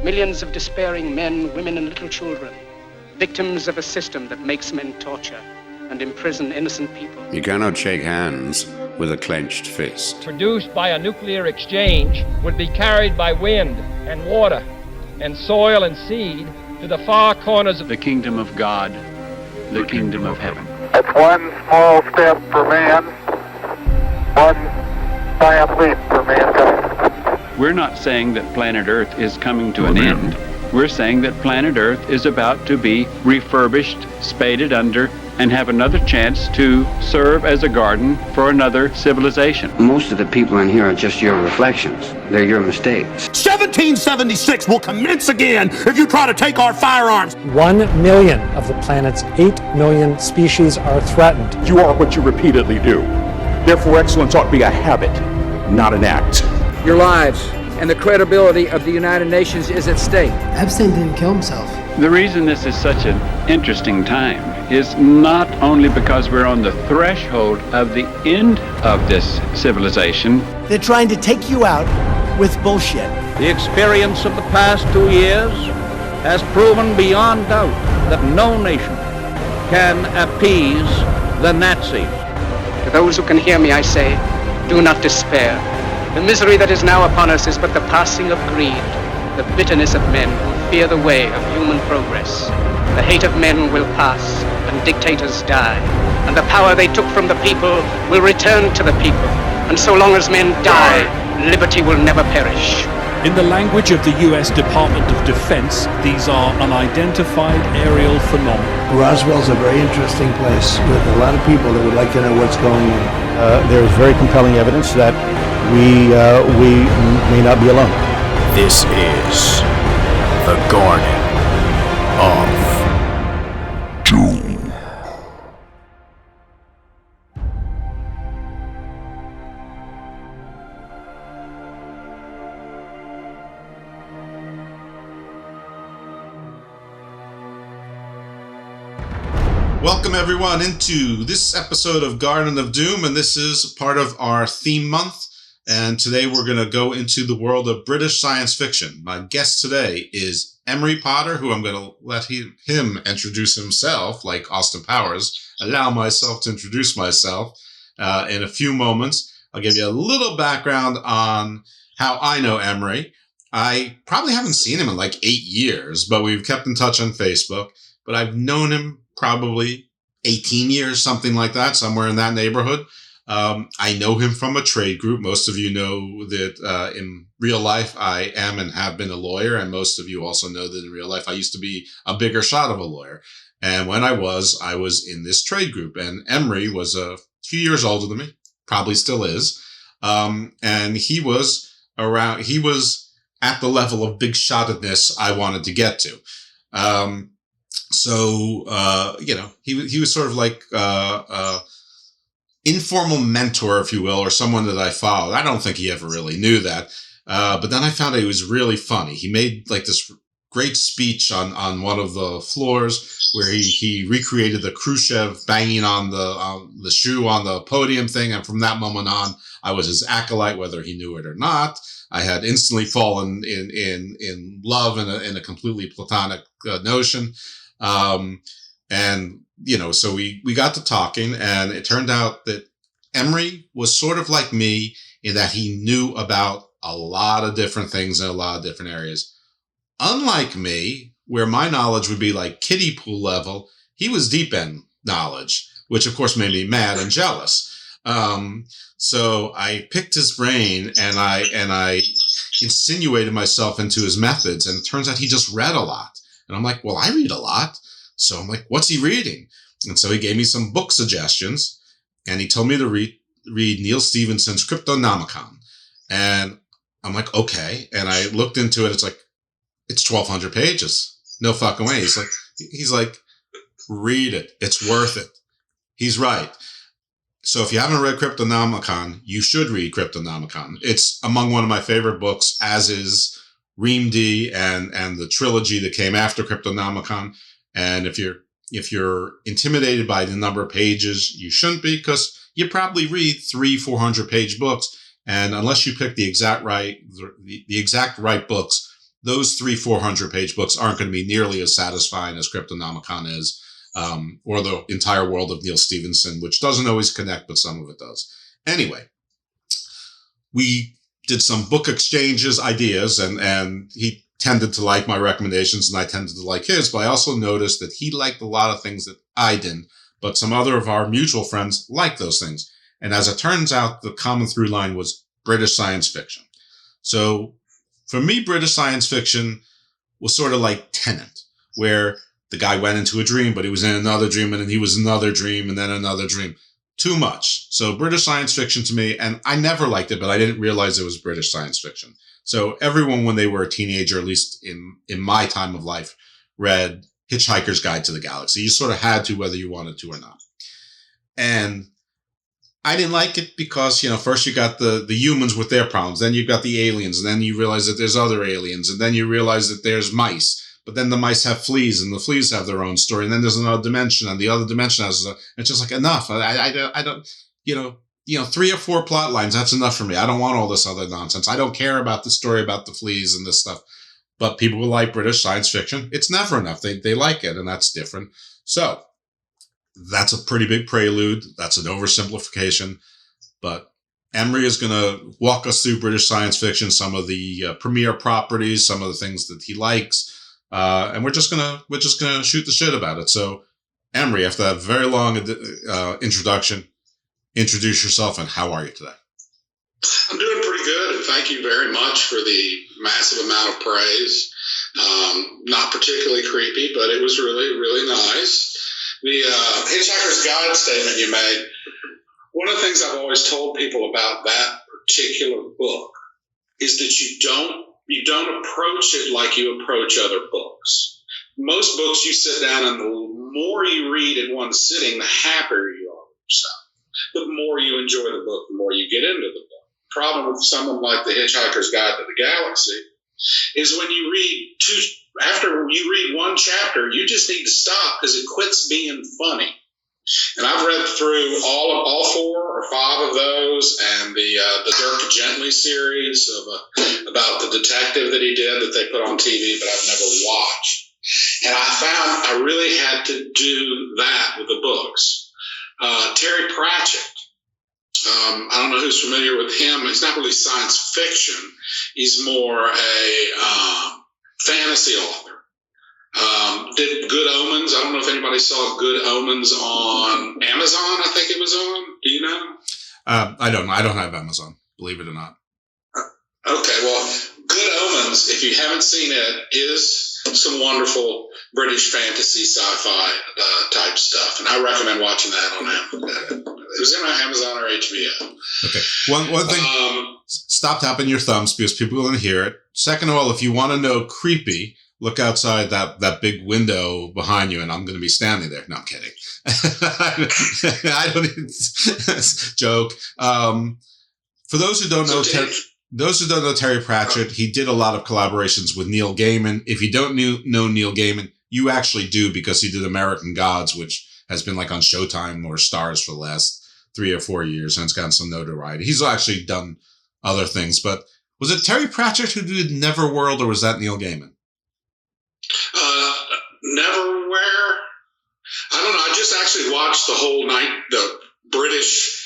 Millions of despairing men, women, and little children, victims of a system that makes men torture and imprison innocent people. You cannot shake hands with a clenched fist. Produced by a nuclear exchange would be carried by wind and water and soil and seed to the far corners of the kingdom of God, the kingdom of heaven. It's one small step for man, one giant leap for mankind. We're not saying that planet Earth is coming to an end. We're saying that planet Earth is about to be refurbished, spaded under, and have another chance to serve as a garden for another civilization. Most of the people in here are just your reflections. They're your mistakes. 1776 will commence again if you try to take our firearms. 1 million of the planet's 8 million species are threatened. You are what you repeatedly do. Therefore, excellence ought to be a habit, not an act. Your lives and the credibility of the United Nations is at stake. Epstein didn't kill himself. The reason this is such an interesting time is not only because we're on the threshold of the end of this civilization. They're trying to take you out with bullshit. The experience of the past 2 years has proven beyond doubt that no nation can appease the Nazis. To those who can hear me, I say, do not despair. The misery that is now upon us is but the passing of greed, the bitterness of men who fear the way of human progress. The hate of men will pass, and dictators die, and the power they took from the people will return to the people. And so long as men die, liberty will never perish. In the language of the U.S. Department of Defense, these are unidentified aerial phenomena. Roswell's a very interesting place with a lot of people that would like to know what's going on. There is very compelling evidence that we may not be alone. This is the Garden of Doom. Welcome everyone into this episode of Garden of Doom, and this is part of our theme month. And today we're going to go into the world of British science fiction. My guest today is Emory Potter, who I'm going to let him introduce himself, like Austin Powers. Allow myself to introduce myself in a few moments. I'll give you a little background on how I know Emory. I probably haven't seen him in like 8 years, but we've kept in touch on Facebook. But I've known him probably 18 years, something like that, somewhere in that neighborhood. I know him from a trade group. Most of you know that in real life I am and have been a lawyer, and most of you also know that in real life I used to be a bigger shot of a lawyer. And when I was in this trade group, and Emory was a few years older than me, probably still is. And he was at the level of big shotedness I wanted to get to. He was sort of like informal mentor, if you will, or someone that I followed. I don't think he ever really knew that. But then I found out he was really funny. He made like this great speech on one of the floors where he recreated the Khrushchev banging on the shoe on the podium thing. And from that moment on, I was his acolyte, whether he knew it or not. I had instantly fallen in love in a completely platonic notion. So we got to talking, and it turned out that Emory was sort of like me in that he knew about a lot of different things in a lot of different areas. Unlike me, where my knowledge would be like kiddie pool level, he was deep end knowledge, which of course made me mad and jealous. So I picked his brain and I insinuated myself into his methods, and it turns out he just read a lot. And I'm like, well, I read a lot. So I'm like, what's he reading? And so he gave me some book suggestions, and he told me to read Neil Stephenson's Cryptonomicon. And I'm like, okay. And I looked into it. It's 1,200 pages. No fucking way. He's like, read it. It's worth it. He's right. So if you haven't read Cryptonomicon, you should read Cryptonomicon. It's among one of my favorite books, as is Ream D and the trilogy that came after Cryptonomicon. And if you're intimidated by the number of pages, you shouldn't be, because you probably read 300-400 page books. And unless you pick the exact right books, those 400-page books aren't going to be nearly as satisfying as Cryptonomicon is, or the entire world of Neil Stephenson, which doesn't always connect, but some of it does. Anyway, we did some book exchanges, ideas, and he tended to like my recommendations and I tended to like his, but I also noticed that he liked a lot of things that I didn't, but some other of our mutual friends liked those things. And as it turns out, the common through line was British science fiction. So for me, British science fiction was sort of like Tenet, where the guy went into a dream, but he was in another dream, and then he was another dream, and then another dream. Too much. So British science fiction to me, and I never liked it, but I didn't realize it was British science fiction. So everyone, when they were a teenager, at least in my time of life, read Hitchhiker's Guide to the Galaxy. You sort of had to, whether you wanted to or not. And I didn't like it because, first you got the humans with their problems, then you got the aliens, and then you realize that there's other aliens, and then you realize that there's mice. But then the mice have fleas, and the fleas have their own story. And then there's another dimension, and the other dimension has it's just like enough. I don't, 3 or 4 plot lines. That's enough for me. I don't want all this other nonsense. I don't care about the story about the fleas and this stuff. But people who like British science fiction, it's never enough. They like it, and that's different. So that's a pretty big prelude. That's an oversimplification. But Emory is going to walk us through British science fiction, some of the premier properties, some of the things that he likes. And we're just gonna shoot the shit about it. So, Emory, after that very long introduction, introduce yourself and how are you today? I'm doing pretty good, and thank you very much for the massive amount of praise. Not particularly creepy, but it was really, really nice. The Hitchhiker's Guide statement you made. One of the things I've always told people about that particular book is that you don't approach it like you approach other books. Most books you sit down and the more you read in one sitting, the happier you are with yourself. The more you enjoy the book, the more you get into the book. The problem with someone like The Hitchhiker's Guide to the Galaxy is when you read after you read one chapter, you just need to stop because it quits being funny. And I've read through all 4 or 5 of those, and the Dirk Gently series about the detective that he did that they put on TV, but I've never watched. And I found I really had to do that with the books. Terry Pratchett. I don't know who's familiar with him. He's not really science fiction. He's more a fantasy author. Did Good Omens. I don't know if anybody saw Good Omens on Amazon. I think it was on. Do you know? I don't know. I don't have Amazon, believe it or not. Okay, well, Good Omens, if you haven't seen it, is some wonderful British fantasy sci-fi type stuff, and I recommend watching that on Amazon. It was in Amazon or HBO. Okay. One thing, stop tapping your thumbs because people will hear it. Second of all, if you want to know creepy, look outside that big window behind you, and I'm going to be standing there. No, I'm kidding. I don't even joke. For those who don't know Terry Pratchett, he did a lot of collaborations with Neil Gaiman. If you don't know Neil Gaiman, you actually do because he did American Gods, which has been like on Showtime or Stars for the last 3 or 4 years, and it's gotten some notoriety. He's actually done other things, but was it Terry Pratchett who did Neverworld, or was that Neil Gaiman? Neverwhere. I don't know. I just actually watched the British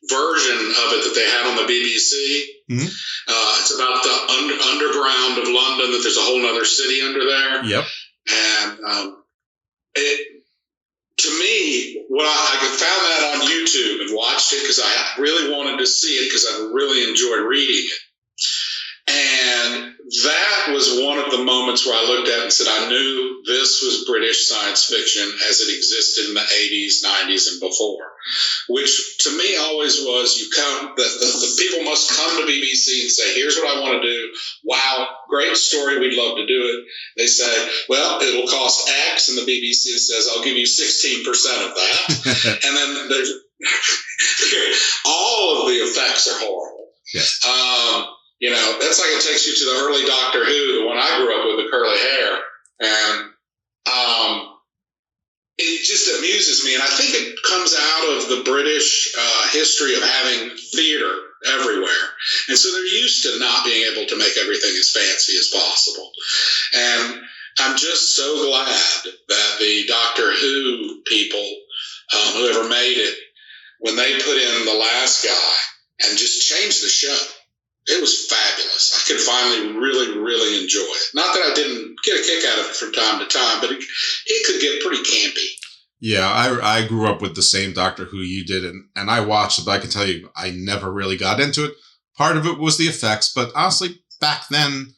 version of it that they had on the BBC. Mm-hmm. It's about the underground of London, that there's a whole other city under there. Yep. And to me, I found that on YouTube and watched it because I really wanted to see it because I really enjoyed reading it. And that was one of the moments where I looked at it and said, I knew this was British science fiction as it existed in the 80s, 90s, and before, which to me always was the people must come to BBC and say, here's what I want to do. Wow, great story. We'd love to do it. They say, well, it'll cost X. And the BBC says, I'll give you 16% of that. And then there's all of the effects are horrible. Yes. That's like it takes you to the early Doctor Who, the one I grew up with, the curly hair. And it just amuses me. And I think it comes out of the British history of having theater everywhere. And so they're used to not being able to make everything as fancy as possible. And I'm just so glad that the Doctor Who people, whoever made it, when they put in the last guy and just changed the show, it was fabulous. I could finally really, really enjoy it. Not that I didn't get a kick out of it from time to time, but it could get pretty campy. Yeah, I grew up with the same Doctor Who you did, and I watched it, but I can tell you, I never really got into it. Part of it was the effects, but honestly, back then,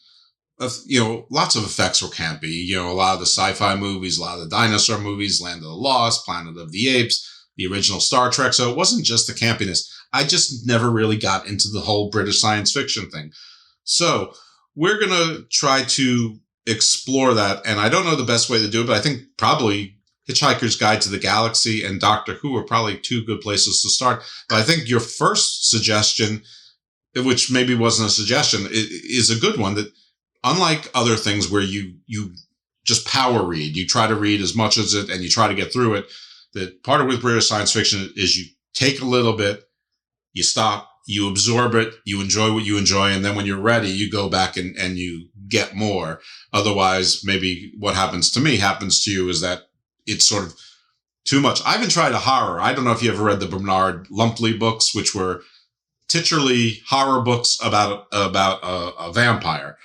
lots of effects were campy. A lot of the sci-fi movies, a lot of the dinosaur movies, Land of the Lost, Planet of the Apes, the original Star Trek. So it wasn't just the campiness. I just never really got into the whole British science fiction thing. So we're going to try to explore that. And I don't know the best way to do it, but I think probably Hitchhiker's Guide to the Galaxy and Doctor Who are probably two good places to start. But I think your first suggestion, which maybe wasn't a suggestion, is a good one, that unlike other things where you just power read, you try to read as much as it and you try to get through it, that part of with British science fiction is you take a little bit, you stop, you absorb it, you enjoy what you enjoy, and then when you're ready, you go back and you get more. Otherwise, maybe what happens to me happens to you, is that it's sort of too much. I even tried a horror. I don't know if you ever read the Bernard Lumpley books, which were titularly horror books about a vampire,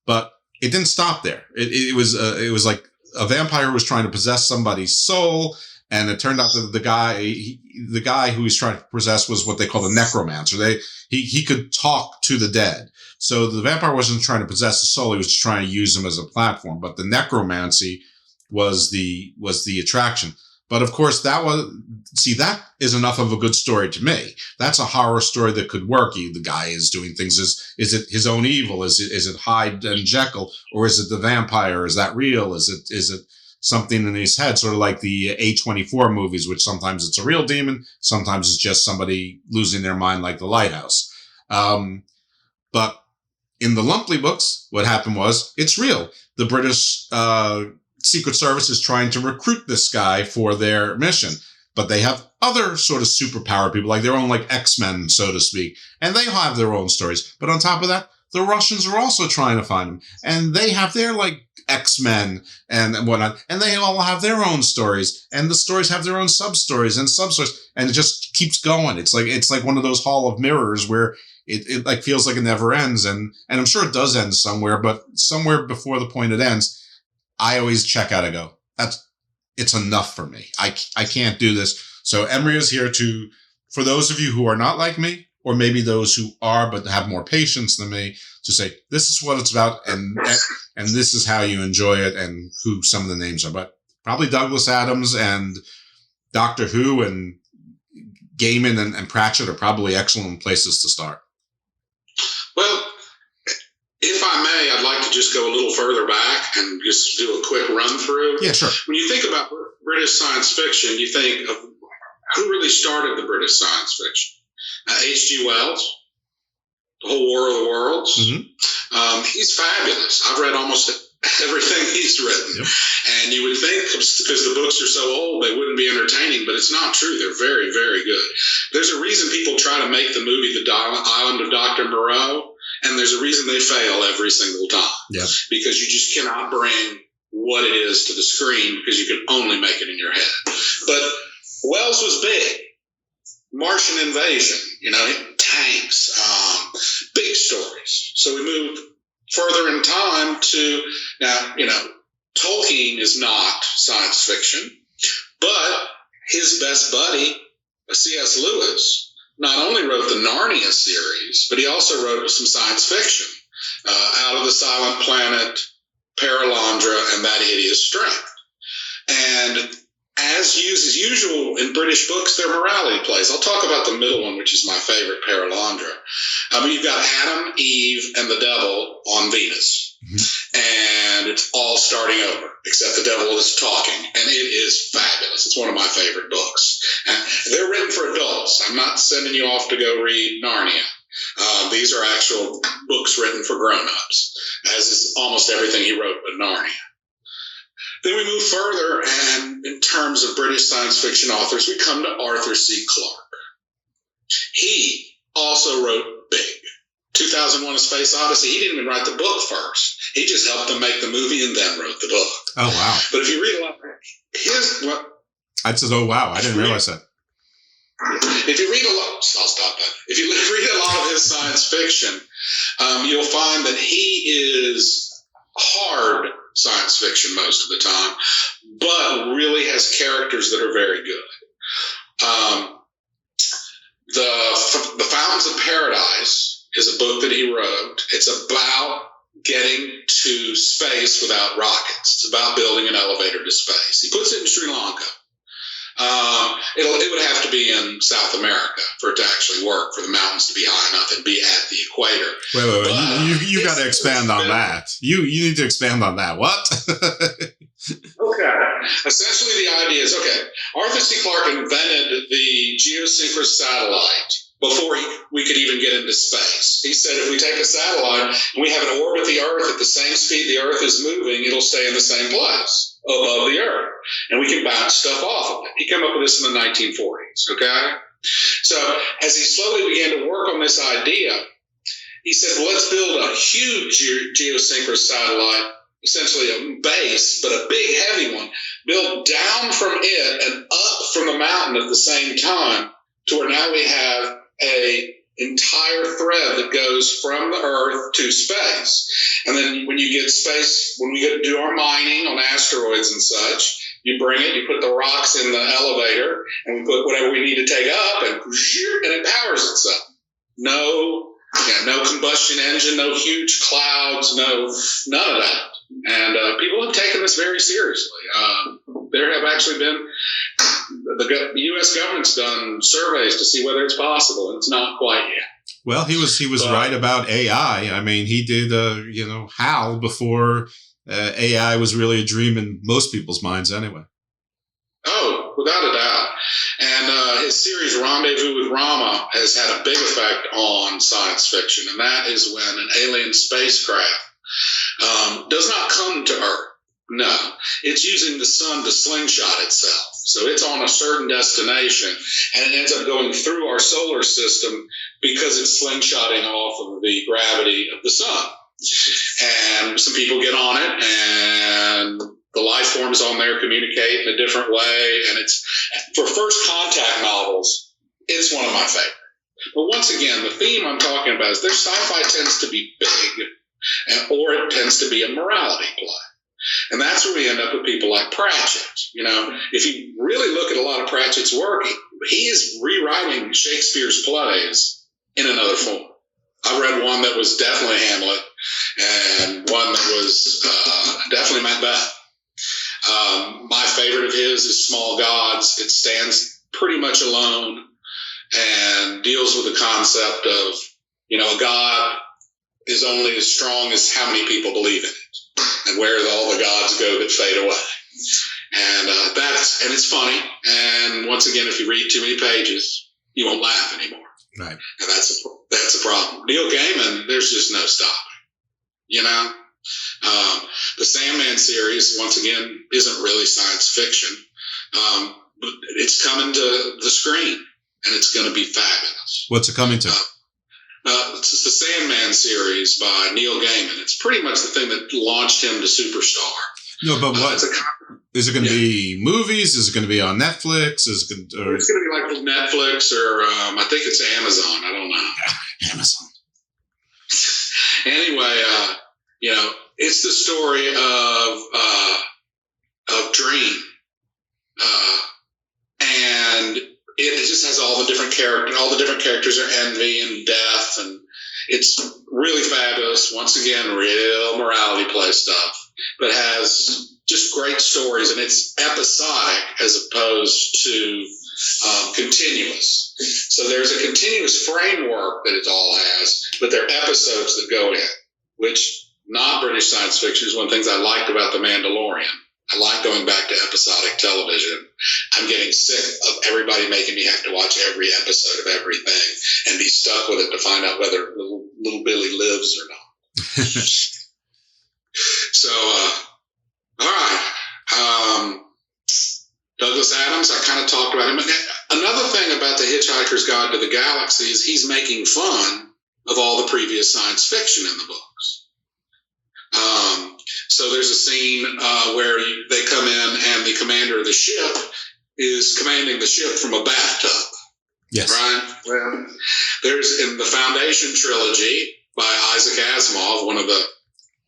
but it didn't stop there. It was like a vampire was trying to possess somebody's soul. And it turned out that the guy who he's trying to possess was what they call the necromancer. He could talk to the dead. So the vampire wasn't trying to possess the soul. He was just trying to use them as a platform. But the necromancy was the attraction. But of course, that is enough of a good story to me. That's a horror story that could work. The guy is doing things. Is it his own evil? Is it Hyde and Jekyll? Or is it the vampire? Is that real? Is it something in his head, sort of like the A24 movies, which sometimes it's a real demon, sometimes it's just somebody losing their mind, like The Lighthouse. But in the Lumpley books, what happened was, it's real. The British Secret Service is trying to recruit this guy for their mission, but they have other sort of superpower people, like their own like X-Men, so to speak, and they have their own stories. But on top of that, the Russians are also trying to find him, and they have their like X-Men and whatnot, and they all have their own stories, and the stories have their own sub-stories, and it just keeps going. It's like one of those Hall of Mirrors where it like feels like it never ends, and I'm sure it does end somewhere, but somewhere before the point it ends, I always check out and go, it's enough for me. I can't do this. So Emory is here for those of you who are not like me, or maybe those who are but have more patience than me, to say, this is what it's about, and this is how you enjoy it, and who some of the names are. But probably Douglas Adams and Doctor Who and Gaiman and Pratchett are probably excellent places to start. Well, if I may, I'd like to just go a little further back and just do a quick run through. Yeah, sure. When you think about British science fiction, you think of who really started the British science fiction. H.G. Wells, The Whole War of the Worlds. Mm-hmm. He's fabulous. I've read almost everything he's written. Yep. And you would think, because the books are so old, they wouldn't be entertaining, but it's not true. They're very, very good. There's a reason people try to make the movie The Island of Dr. Moreau, and there's a reason they fail every single time. Yep. Because you just cannot bring what it is to the screen, because you can only make it in your head. But Wells was big. Martian invasion, tanks, big stories. So we move further in time to now, Tolkien is not science fiction, but his best buddy, C.S. Lewis, not only wrote the Narnia series, but he also wrote some science fiction, Out of the Silent Planet, Paralandra, and That Hideous Strength. And as usual in British books, they're morality plays. I'll talk about the middle one, which is my favorite, Paralandra. You've got Adam, Eve, and the devil on Venus. Mm-hmm. And it's all starting over, except the devil is talking. And it is fabulous. It's one of my favorite books. And they're written for adults. I'm not sending you off to go read Narnia. These are actual books written for grown-ups, as is almost everything he wrote but Narnia. Then we move further, and in terms of British science fiction authors, we come to Arthur C. Clarke. He also wrote 2001: A Space Odyssey, he didn't even write the book first. He just helped them make the movie and then wrote the book. Oh, wow. But if you read a lot of I said, oh, wow. I didn't realize that. If you read a lot, I'll stop that. If you read a lot of his science fiction, you'll find that he is hard science fiction most of the time, but really has characters that are very good. The Fountains of Paradise is a book that he wrote. It's about getting to space without rockets. It's about building an elevator to space. He puts it in Sri Lanka. It would have to be in South America for it to actually work, for the mountains to be high enough and be at the equator. Wait. You got to expand on that. You need to expand on that. What? Okay. Essentially, the idea is, Arthur C. Clarke invented the geosynchronous satellite before we could even get into space. He said if we take a satellite and we have it orbit the Earth at the same speed the Earth is moving, it'll stay in the same place above the Earth, and we can bounce stuff off of it. He came up with this in the 1940s, okay? So as he slowly began to work on this idea, he said, well, let's build a huge geosynchronous satellite, essentially a base, but a big, heavy one, built down from it and up from the mountain at the same time, to where now we have a entire thread that goes from the Earth to space. And then when you get space, when we do our mining on asteroids and such, you bring it, you put the rocks in the elevator, and we put whatever we need to take up, and it powers itself. No combustion engine, no huge clouds, none of that. And people have taken this very seriously. There have actually been, the U.S. government's done surveys to see whether it's possible, and it's not quite yet. Well, he was right about AI. I mean, he did, HAL before AI was really a dream in most people's minds anyway. Oh, without a doubt. And his series Rendezvous with Rama has had a big effect on science fiction, and that is when an alien spacecraft does not come to Earth. No, it's using the sun to slingshot itself. So it's on a certain destination, and it ends up going through our solar system because it's slingshotting off of the gravity of the sun. And some people get on it, and the life forms on there communicate in a different way. And it's, for first contact novels, it's one of my favorite. But once again, the theme I'm talking about is their sci-fi tends to be big, or it tends to be a morality play. And that's where we end up with people like Pratchett. If you really look at a lot of Pratchett's work, he is rewriting Shakespeare's plays in another form. I read one that was definitely Hamlet, and one that was definitely Macbeth. My favorite of his is Small Gods. It stands pretty much alone and deals with the concept of, a god is only as strong as how many people believe in it, and where all the gods go that fade away. And and it's funny. And once again, if you read too many pages, you won't laugh anymore. Right. And that's a problem. Neil Gaiman, there's just no stopping. The Sandman series, once again, isn't really science fiction, but it's coming to the screen, and it's going to be fabulous. What's it coming to? It's the Sandman series by Neil Gaiman. It's pretty much the thing that launched him to superstar. No, but what? Is it going to be movies? Is it going to be on Netflix? It's going to be like Netflix, or I think it's Amazon. I don't know. Amazon. Anyway, it's the story of Dream, and it just has all the different characters. All the different characters are envy and death, and it's really fabulous. Once again, real morality play stuff, but has just great stories, and it's episodic as opposed to continuous. So there's a continuous framework that it all has, but there are episodes that go in, which not British science fiction is one of the things I liked about The Mandalorian. I like going back to episodic television. I'm getting sick of everybody making me have to watch every episode of everything and be stuck with it to find out whether little Billy lives or not. So, all right. Douglas Adams, I kind of talked about him. Another thing about The Hitchhiker's Guide to the Galaxy is he's making fun of all the previous science fiction in the books. So there's a scene where they come in and the commander of the ship is commanding the ship from a bathtub. Yes. Right? Well, there's in the Foundation trilogy by Isaac Asimov, one of the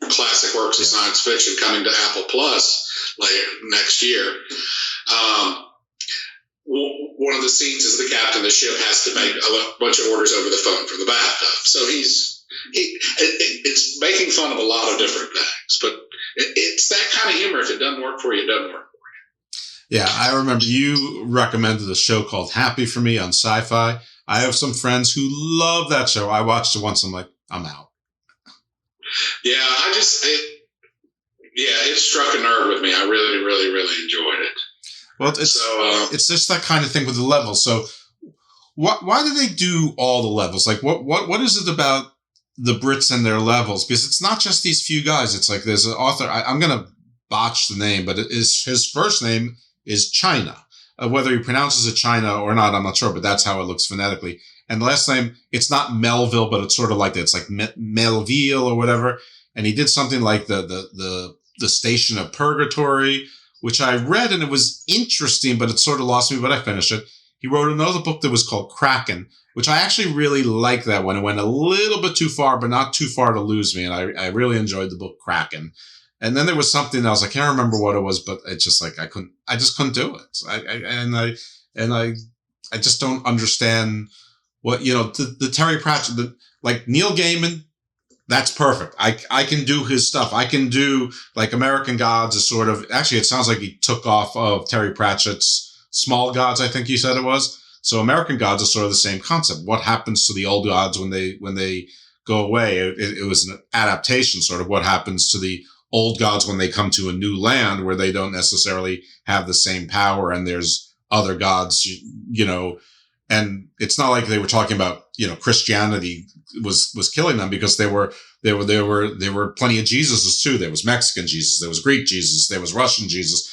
classic works of science fiction coming to Apple Plus later next year. One of the scenes is the captain of the ship has to make a bunch of orders over the phone from the bathtub. So it's making fun of a lot of different things, but it's that kind of humor. If it doesn't work for you, it doesn't work for you. Yeah, I remember you recommended a show called Happy for Me on Sci-Fi. I have some friends who love that show. I watched it once. I'm like, I'm out. Yeah, it struck a nerve with me. I really, really, really enjoyed it. Well, it's just that kind of thing with the levels. So why do they do all the levels? Like, what is it about the Brits and their levels? Because it's not just these few guys. It's like there's an author. I'm going to botch the name, but his first name is China. Whether he pronounces it China or not, I'm not sure, but that's how it looks phonetically. And the last name, it's not Melville, but it's sort of like that. It's like Melville or whatever. And he did something like the Station of Purgatory, which I read and it was interesting, but it sort of lost me, but I finished it. He wrote another book that was called Kraken, which I actually really liked that one. It went a little bit too far, but not too far to lose me. And I really enjoyed the book Kraken. And then there was something else. I can't remember what it was, but it's just like, I just couldn't do it. I just don't understand what, the Terry Pratchett, like Neil Gaiman, that's perfect. I can do his stuff. I can do like American Gods is sort of, actually it sounds like he took off of Terry Pratchett's Small Gods, I think you said it was. So American Gods is sort of the same concept. What happens to the old gods when they go away? It was an adaptation, sort of what happens to the old gods when they come to a new land where they don't necessarily have the same power and there's other gods, and it's not like they were talking about, Christianity was killing them, because there were plenty of Jesuses too. There was Mexican Jesus, there was Greek Jesus, there was Russian Jesus.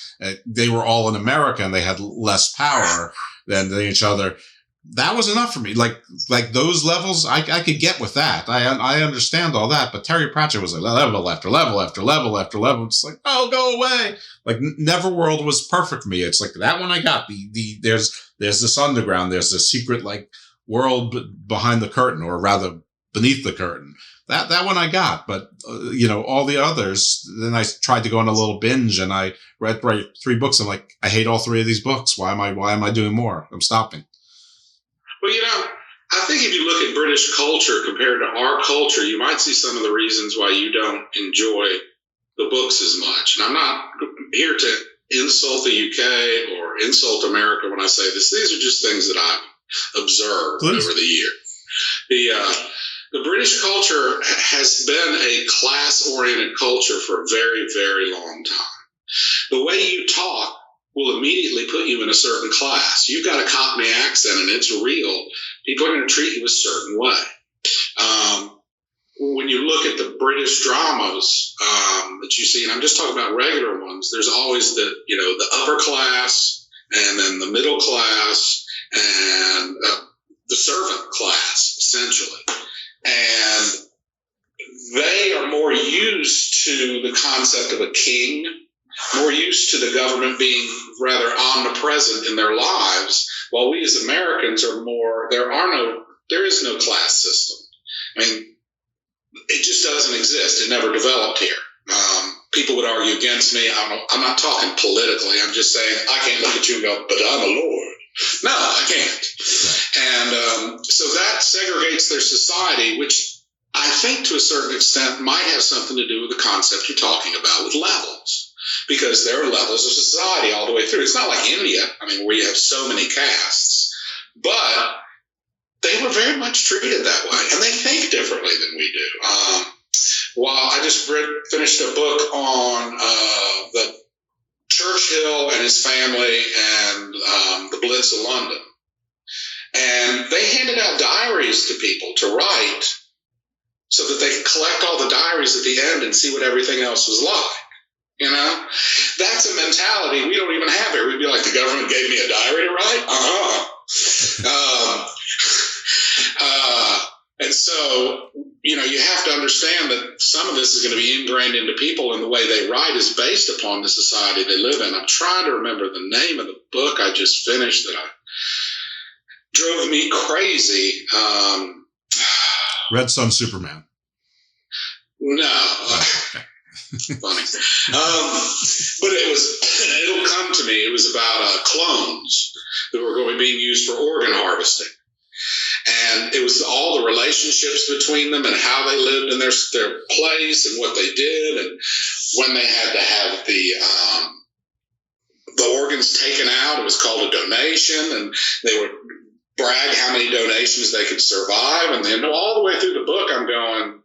They were all in America and they had less power than each other. That was enough for me. Like those levels, I could get with that. I understand all that, but Terry Pratchett was like level after level after level after level. It's like, oh, go away. Like Neverworld was perfect for me. It's like that one I got. There's this underground. There's this secret like world behind the curtain, or rather beneath the curtain. That one I got, but all the others. Then I tried to go on a little binge, and I read 3 books. I'm like, I hate all 3 of these books. Why am I doing more? I'm stopping. Well, I think if you look at British culture compared to our culture, you might see some of the reasons why you don't enjoy the books as much. And I'm not here to insult the UK or insult America when I say this. These are just things that I've observed over the year. The British culture has been a class-oriented culture for a very, very long time. The way you talk will immediately put you in a certain class. You've got a Cockney accent and it's real. People are going to treat you a certain way. When you look at the British dramas that you see, and I'm just talking about regular ones, there's always the upper class and then the middle class and the servant class, essentially. And they are more used to the concept of a king, more used to the government being rather omnipresent in their lives, while we as Americans are more, there is no class system. I mean, it just doesn't exist. It never developed here. People would argue against me. I'm not talking politically. I'm just saying I can't look at you and go, but I'm a lord. No, I can't. And so that segregates their society, which I think to a certain extent might have something to do with the concept you're talking about with levels. Because there are levels of society all the way through. It's not like India, where you have so many castes, but they were very much treated that way, and they think differently than we do. While I just finished a book on the Churchill and his family and the Blitz of London, and they handed out diaries to people to write so that they could collect all the diaries at the end and see what everything else was like. That's a mentality we don't even have here. We'd be like, the government gave me a diary to write? And And so, you have to understand that some of this is going to be ingrained into people, and the way they write is based upon the society they live in. I'm trying to remember the name of the book I just finished that drove me crazy. Red Sun Superman. No. Funny. But it'll come to me. It was about clones that were going to be being used for organ harvesting. And it was all the relationships between them and how they lived in their place and what they did, and when they had to have the organs taken out. It was called a donation, and they would brag how many donations they could survive. And then all the way through the book, I'm going,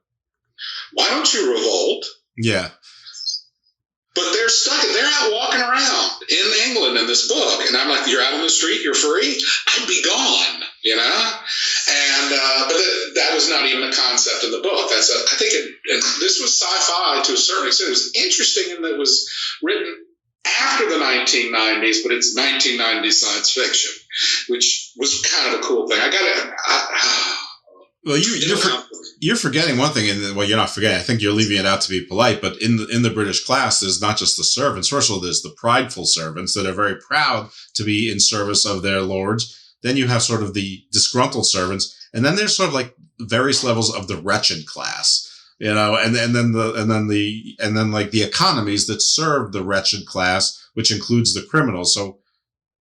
why don't you revolt? Yeah. But they're stuck. They're out walking around in England in this book. And I'm like, you're out on the street, you're free? I'd be gone, And but that was not even a concept in the book. I think this was sci-fi to a certain extent. It was interesting in that it was written after the 1990s, but it's 1990s science fiction, which was kind of a cool thing. Well, you're forgetting one thing, and well, you're not forgetting. I think you're leaving it out to be polite. But in the British class, there's not just the servants. First of all, there's the prideful servants that are very proud to be in service of their lords. Then you have sort of the disgruntled servants, and then there's sort of like various levels of the wretched class, and then like the economies that serve the wretched class, which includes the criminals. So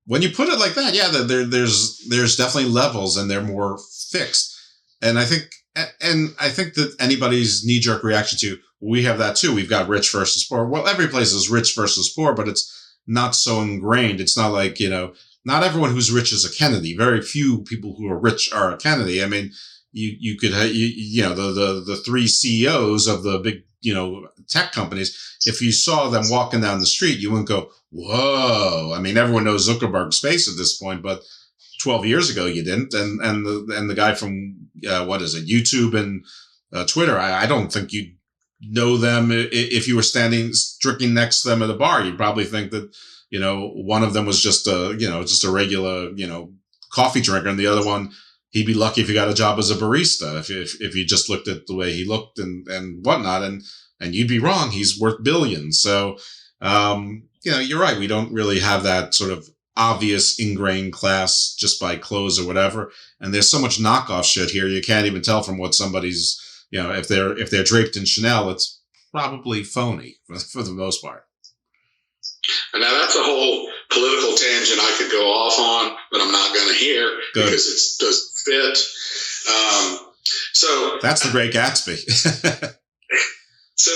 when you put it like that, yeah, there's definitely levels, and they're more fixed. And I think that anybody's knee-jerk reaction to, we have that too. We've got rich versus poor. Well, every place is rich versus poor, but it's not so ingrained. It's not like, not everyone who's rich is a Kennedy. Very few people who are rich are a Kennedy. I mean, you could have, the three CEOs of the big, tech companies. If you saw them walking down the street, you wouldn't go, whoa. I mean, everyone knows Zuckerberg's face at this point, but 12 years ago you didn't. And the guy from, YouTube and Twitter, I don't think you'd know them if you were drinking next to them at a bar. You'd probably think that, one of them was just a regular, coffee drinker, and the other one, he'd be lucky if he got a job as a barista. If you just looked at the way he looked and whatnot, and you'd be wrong. He's worth billions. So, you're right. We don't really have that sort of obvious ingrained class just by clothes or whatever. And there's so much knockoff shit here. You can't even tell from what somebody's, if they're draped in Chanel, it's probably phony for the most part. And now that's a whole political tangent I could go off on, but I'm not going to hear because it doesn't fit. So that's the Great Gatsby. So,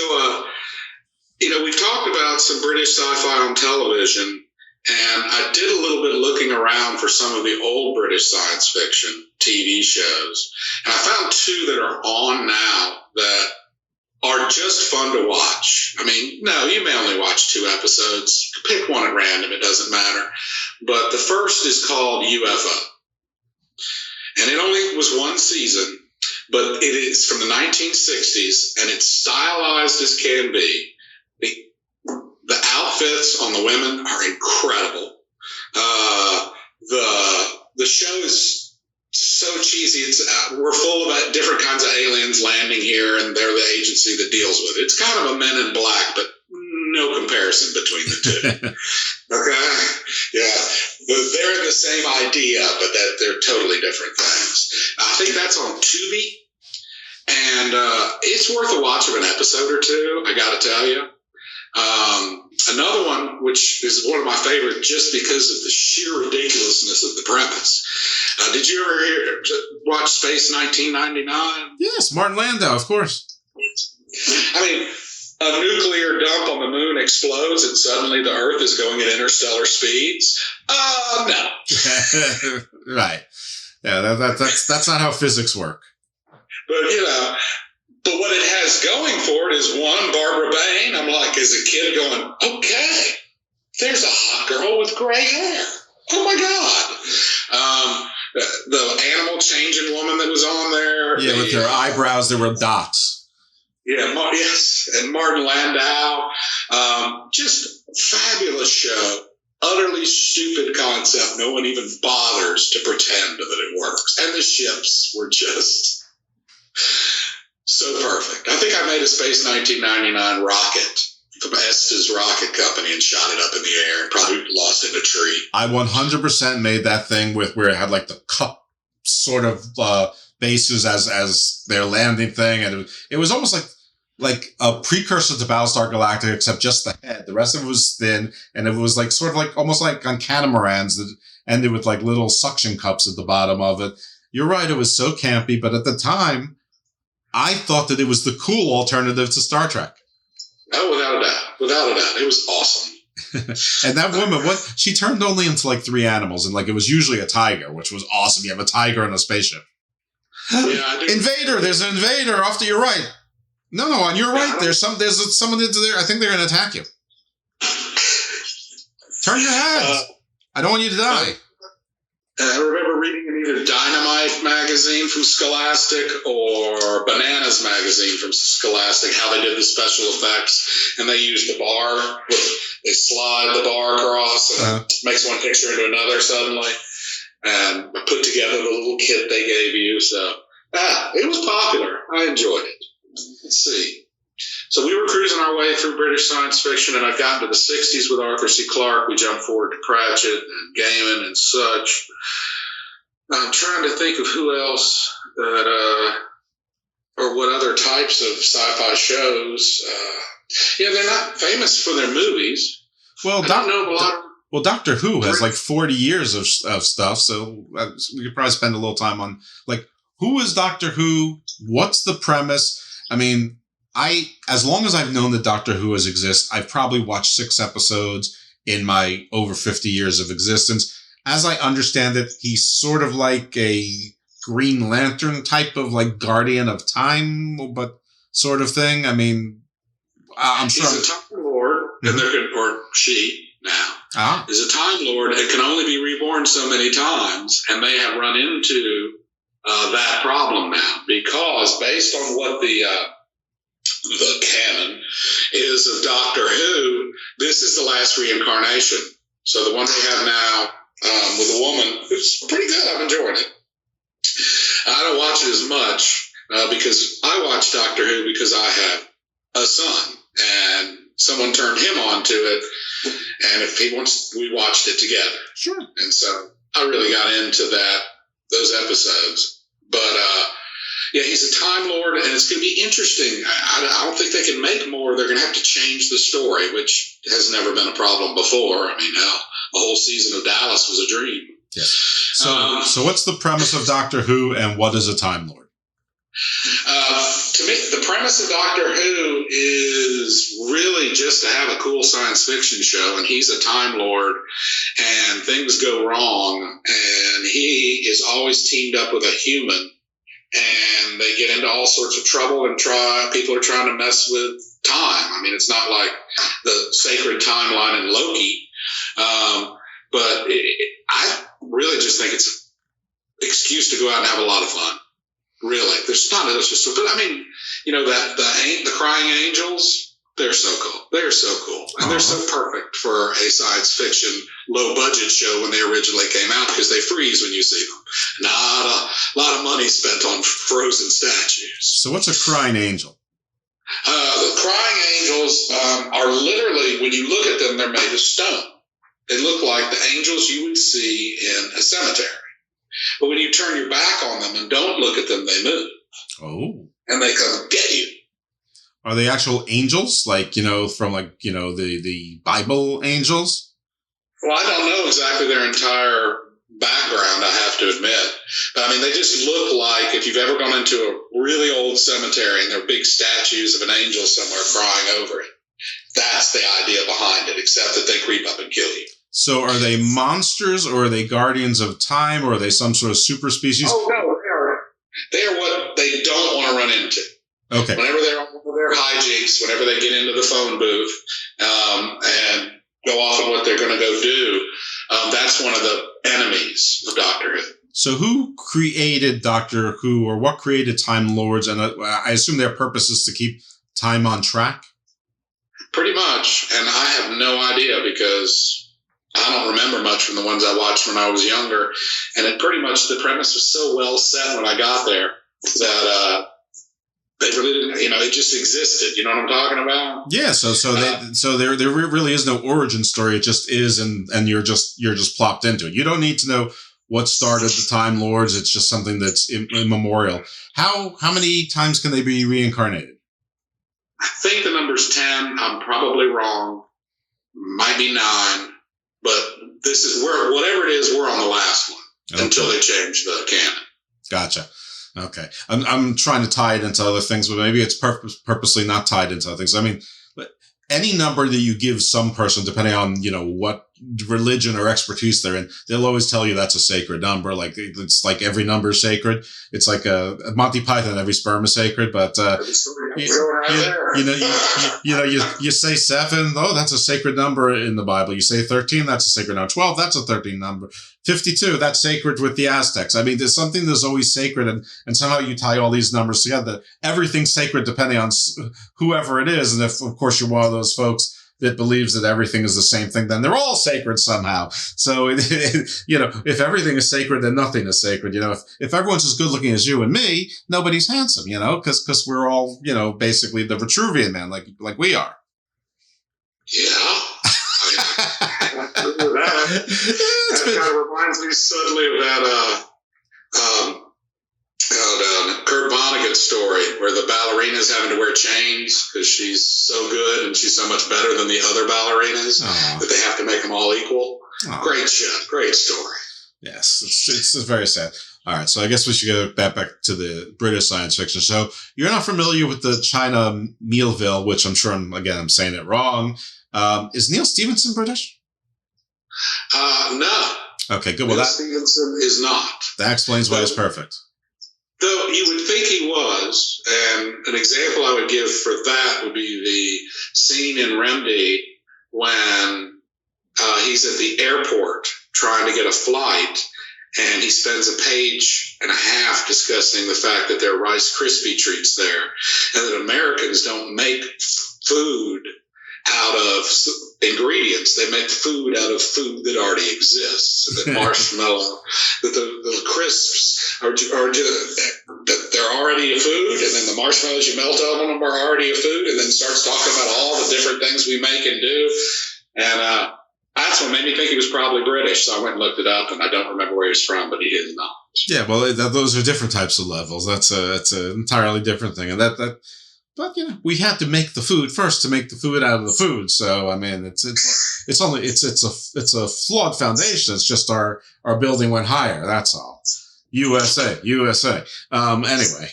we've talked about some British sci-fi on television, and I did a little bit looking around for some of the old British science fiction TV shows, and I found two that are on now that are just fun to watch. I mean, no, you may only watch 2 episodes. Pick one at random, it doesn't matter. But the first is called UFO. And it only was 1 season, but it is from the 1960s, and it's stylized as can be. The outfits on the women are incredible. The show is so cheesy. We're full of different kinds of aliens landing here, and they're the agency that deals with it. It's kind of a Men in Black, but no comparison between the two. Okay? Yeah. They're the same idea, but they're totally different things. I think that's on Tubi, and it's worth a watch of an episode or two, I got to tell you. Another one, which is one of my favorites just because of the sheer ridiculousness of the premise. Did you ever watch Space 1999? Yes, Martin Landau, of course. I mean, a nuclear dump on the moon explodes and suddenly the Earth is going at interstellar speeds? No. Right. Yeah, that's not how physics work. But, but what it has going for it is, one, Barbara Bain. I'm like, as a kid going, okay, there's a hot girl with gray hair. Oh, my God. The animal changing woman that was on there. Yeah, with her eyebrows, there were dots. Yeah, yes. And Martin Landau. Just fabulous show. Utterly stupid concept. No one even bothers to pretend that it works. And the ships were just So perfect. I think I made a Space 1999 rocket from Estes Rocket Company and shot it up in the air and probably lost in a tree. I 100% made that thing with where it had like the cup sort of bases as their landing thing, and it was almost like a precursor to Battlestar Galactica, except just the head. The rest of it was thin, and it was like sort of like almost like on catamarans that ended with like little suction cups at the bottom of it. You're right, it was so campy, but at the time, I thought that it was the cool alternative to Star Trek. Oh, without a doubt, it was awesome. And that woman, she turned only into like 3 animals, and like it was usually a tiger, which was awesome. You have a tiger in a spaceship. Yeah, Invader! There's an invader off to your right. No, on your right. There's someone there. I think they're going to attack you. Turn your head. I don't want you to die. I remember reading in either Dynamite magazine from Scholastic or Bananas magazine from Scholastic how they did the special effects, and they used the bar. They slide the bar across and it makes one picture into another suddenly, and put together the little kit they gave you. So it was popular. I enjoyed it. Let's see. So we were cruising our way through British science fiction, and I've gotten to the 60s with Arthur C. Clarke. We jumped forward to Pratchett and Gaiman and such. I'm trying to think of who else or what other types of sci-fi shows. They're not famous for their movies. Well, I don't know of a lot of... Well, Doctor Who has like 40 years of stuff, so we could probably spend a little time on like who is Doctor Who? What's the premise? I mean, as long as I've known that Doctor Who has existed, I've probably watched 6 episodes in my over 50 years of existence. As I understand it, he's sort of like a Green Lantern type of like guardian of time, but sort of thing. I mean, I'm sure. He's a Time Lord, or she now is a Time Lord and can only be reborn so many times, and they have run into that problem now because based on what the canon is of Doctor Who, this is the last reincarnation. So the one we have now with a woman who's pretty good. I'm enjoying it. I don't watch it as much because I watch Doctor Who because I have a son, and someone turned him on to it, and if he wants, we watched it together. Sure. And so I really got into those episodes. But he's a Time Lord, and it's going to be interesting. I don't think they can make more. They're going to have to change the story, which has never been a problem before. I mean, a whole season of Dallas was a dream. Yeah. So what's the premise of Doctor Who, and what is a Time Lord? To me, the premise of Doctor Who is really just to have a cool science fiction show, and he's a Time Lord, and things go wrong, and he is always teamed up with a human, and they get into all sorts of trouble, and people are trying to mess with time. I mean, it's not like the sacred timeline in Loki, but I really just think it's an excuse to go out and have a lot of fun. Really, there's not. It's just. But I mean, the crying angels. They're so cool. They're so cool, and they're so perfect for a science fiction low budget show when they originally came out because they freeze when you see them. Not a lot of money spent on frozen statues. So what's a crying angel? The crying angels are literally, when you look at them, they're made of stone. They look like the angels you would see in a cemetery. But when you turn your back on them and don't look at them, they move. Oh. And they come get you. Are they actual angels? Like, from the Bible angels? Well, I don't know exactly their entire background, I have to admit. But I mean, they just look like if you've ever gone into a really old cemetery and there are big statues of an angel somewhere crying over it. That's the idea behind it, except that they creep up and kill you. So are they monsters, or are they guardians of time, or are they some sort of super species? Oh, no, they are what they don't want to run into. Okay. Whenever they're on their hijinks, whenever they get into the phone booth and go off on what they're going to go do, that's one of the enemies of Doctor Who. So who created Doctor Who, or what created Time Lords? And I assume their purpose is to keep time on track? Pretty much. And I have no idea because I don't remember much from the ones I watched when I was younger. And it pretty much, the premise was so well set when I got there that it just existed. You know what I'm talking about? Yeah. So there really is no origin story. It just is, and you're just plopped into it. You don't need to know what started the Time Lords. It's just something that's immemorial. How many times can they be reincarnated? I think the number's 10. I'm probably wrong. Might be 9. But this is whatever it is, we're on the last one until they change the canon. Gotcha. Okay. I'm trying to tie it into other things, but maybe it's purposely not tied into other things. I mean, any number that you give some person, depending on, what religion or expertise they're in, they'll always tell you that's a sacred number. Like, it's like every number is sacred. It's like a Monty Python, every sperm is sacred. But, you say 7, that's a sacred number in the Bible. You say 13, that's a sacred number. 12, that's a 13 number. 52, that's sacred with the Aztecs. I mean, there's something that's always sacred, and somehow you tie all these numbers together. Everything's sacred depending on whoever it is. And if, of course, you're one of those folks that believes that everything is the same thing, then they're all sacred somehow. So, if everything is sacred, then nothing is sacred. If everyone's as good looking as you and me, nobody's handsome, because we're all, basically the Vitruvian Man, like we are. Yeah. That kind of reminds me suddenly of that Kurt Vonnegut story where the ballerina's having to wear chains because she's so good and she's so much better than the other ballerinas that they have to make them all equal. Great show. Great story. Yes, it's very sad. All right, so I guess we should go back to the British science fiction. So you're not familiar with the China Millville, which I'm sure I'm saying it wrong. Is Neil Stephenson British? No. Okay, good. Neil Stephenson is not. That explains why it's perfect. Though you would think he was, and an example I would give for that would be the scene in Remdi when he's at the airport trying to get a flight, and he spends a page and a half discussing the fact that there are Rice Krispie treats there, and that Americans don't make food out of ingredients. They make food out of food that already exists. That marshmallow, that the crisps are that they're already a food, and then the marshmallows you melt on them are already a food, and then starts talking about all the different things we make and do. And that's what made me think he was probably British. So I went and looked it up, and I don't remember where he's from, but he is not. Yeah, well, those are different types of levels. That's an entirely different thing, and But we had to make the food first to make the food out of the food. So I mean, it's a flawed foundation. It's just our building went higher. That's all. USA. Anyway.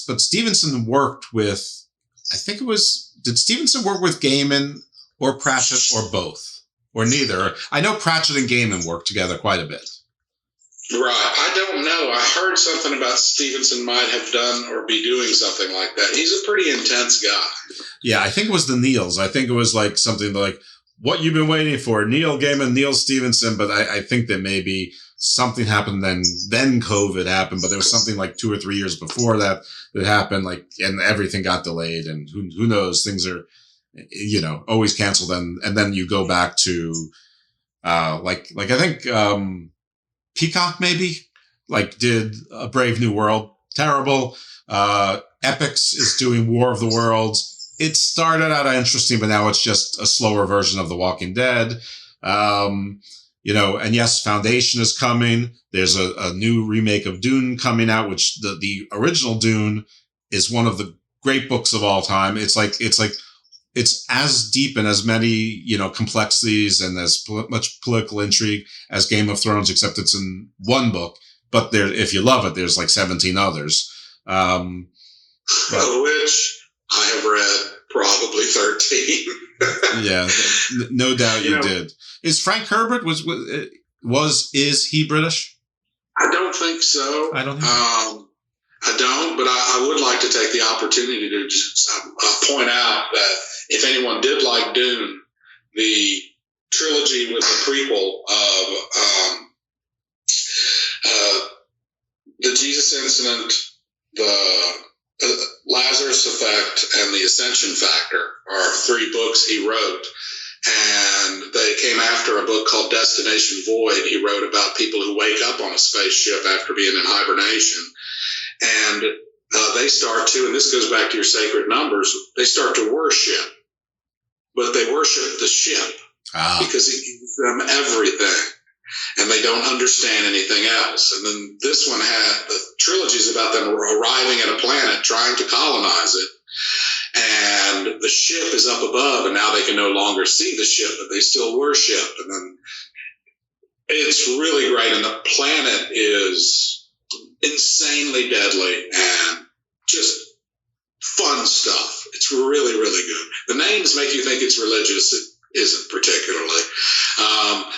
But Stevenson worked with. I think it was. Did Stevenson work with Gaiman or Pratchett or both or neither? I know Pratchett and Gaiman worked together quite a bit. Right. I don't know. I heard something about Stevenson might have done or be doing something like that. He's a pretty intense guy. Yeah, I think it was the Neils. I think it was like something like what you've been waiting for, Neil Gaiman, Neil Stevenson. But I think that maybe something happened then COVID happened, but there was something like 2 or 3 years before that happened, and everything got delayed, and who knows, things are, always canceled. And then you go back to, I think, Peacock maybe did A Brave New World. Terrible. Epix is doing War of the Worlds. It started out interesting, but now it's just a slower version of The Walking Dead. And yes, Foundation is coming. There's a new remake of Dune coming out, which the original Dune is one of the great books of all time. It's as deep and as many, complexities and as much political intrigue as Game of Thrones, except it's in one book. But if you love it, there's 17 others. Of which I have read probably 13. Yeah, no doubt you did. Is Frank Herbert, is he British? I don't think so. I don't but I would like to take the opportunity to just point out that if anyone did like Dune, the trilogy with the prequel of the Jesus Incident, the Lazarus Effect, and the Ascension Factor are 3 books he wrote. And they came after a book called Destination Void. He wrote about people who wake up on a spaceship after being in hibernation. And they start to, and this goes back to your sacred numbers, they start to worship, but they worship the ship because it gives them everything, and they don't understand anything else. And then this one the trilogy is about them arriving at a planet, trying to colonize it, and the ship is up above, and now they can no longer see the ship, but they still worship. And then it's really great, and the planet is insanely deadly and just fun stuff. It's really, really good. The names make you think it's religious. It isn't particularly.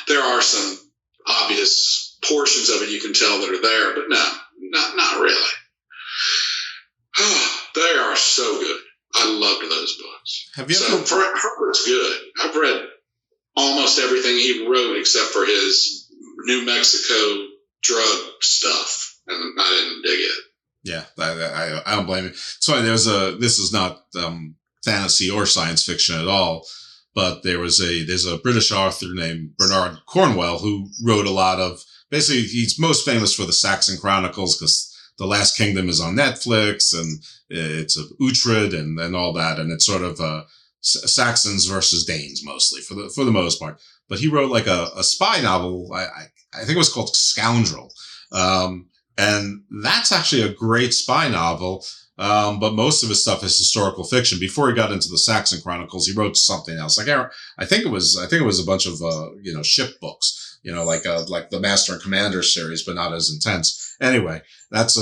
There are some obvious portions of it you can tell that are there, but no, not really. They are so good. I loved those books. Have you ever? Herbert's good. I've read almost everything he wrote except for his New Mexico drug stuff, and I didn't dig it. Yeah, I don't blame you. So this is not fantasy or science fiction at all, but there's a British author named Bernard Cornwell who wrote a lot of, basically he's most famous for the Saxon Chronicles because The Last Kingdom is on Netflix, and it's of Uhtred and all that, and it's sort of Saxons versus Danes mostly for the most part. But he wrote like a spy novel. I think it was called Scoundrel, and that's actually a great spy novel. But most of his stuff is historical fiction. Before he got into the Saxon Chronicles, he wrote something else. Like I think it was a bunch of ship books, like the Master and Commander series, but not as intense. Anyway, that's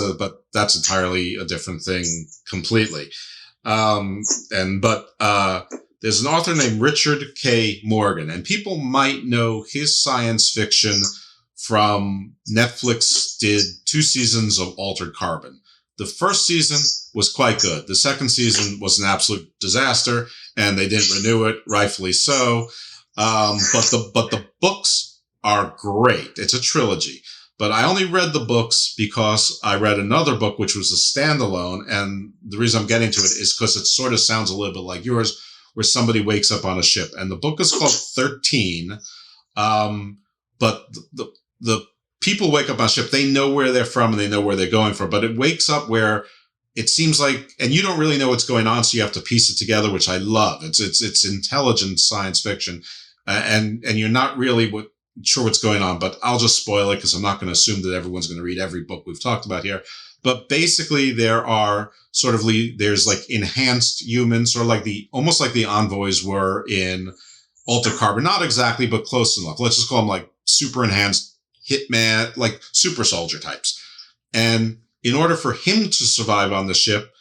entirely a different thing completely. There's an author named Richard K. Morgan, and people might know his science fiction from Netflix did 2 seasons of Altered Carbon. The first season was quite good. The second season was an absolute disaster, and they didn't renew it, rightfully so. But the books are great. It's a trilogy. But I only read the books because I read another book, which was a standalone. And the reason I'm getting to it is because it sort of sounds a little bit like yours, where somebody wakes up on a ship. And the book is called 13. But the people wake up on a ship. They know where they're from and they know where they're going from. But it wakes up where it seems like, and you don't really know what's going on, so you have to piece it together, which I love. It's intelligent science fiction, and you're not really sure what's going on. But I'll just spoil it because I'm not going to assume that everyone's going to read every book we've talked about here. But basically, there's like enhanced humans, or almost like the envoys were in Altered Carbon. Not exactly, but close enough. Let's just call them like super enhanced hitman, like super soldier types. And in order for him to survive on the ship,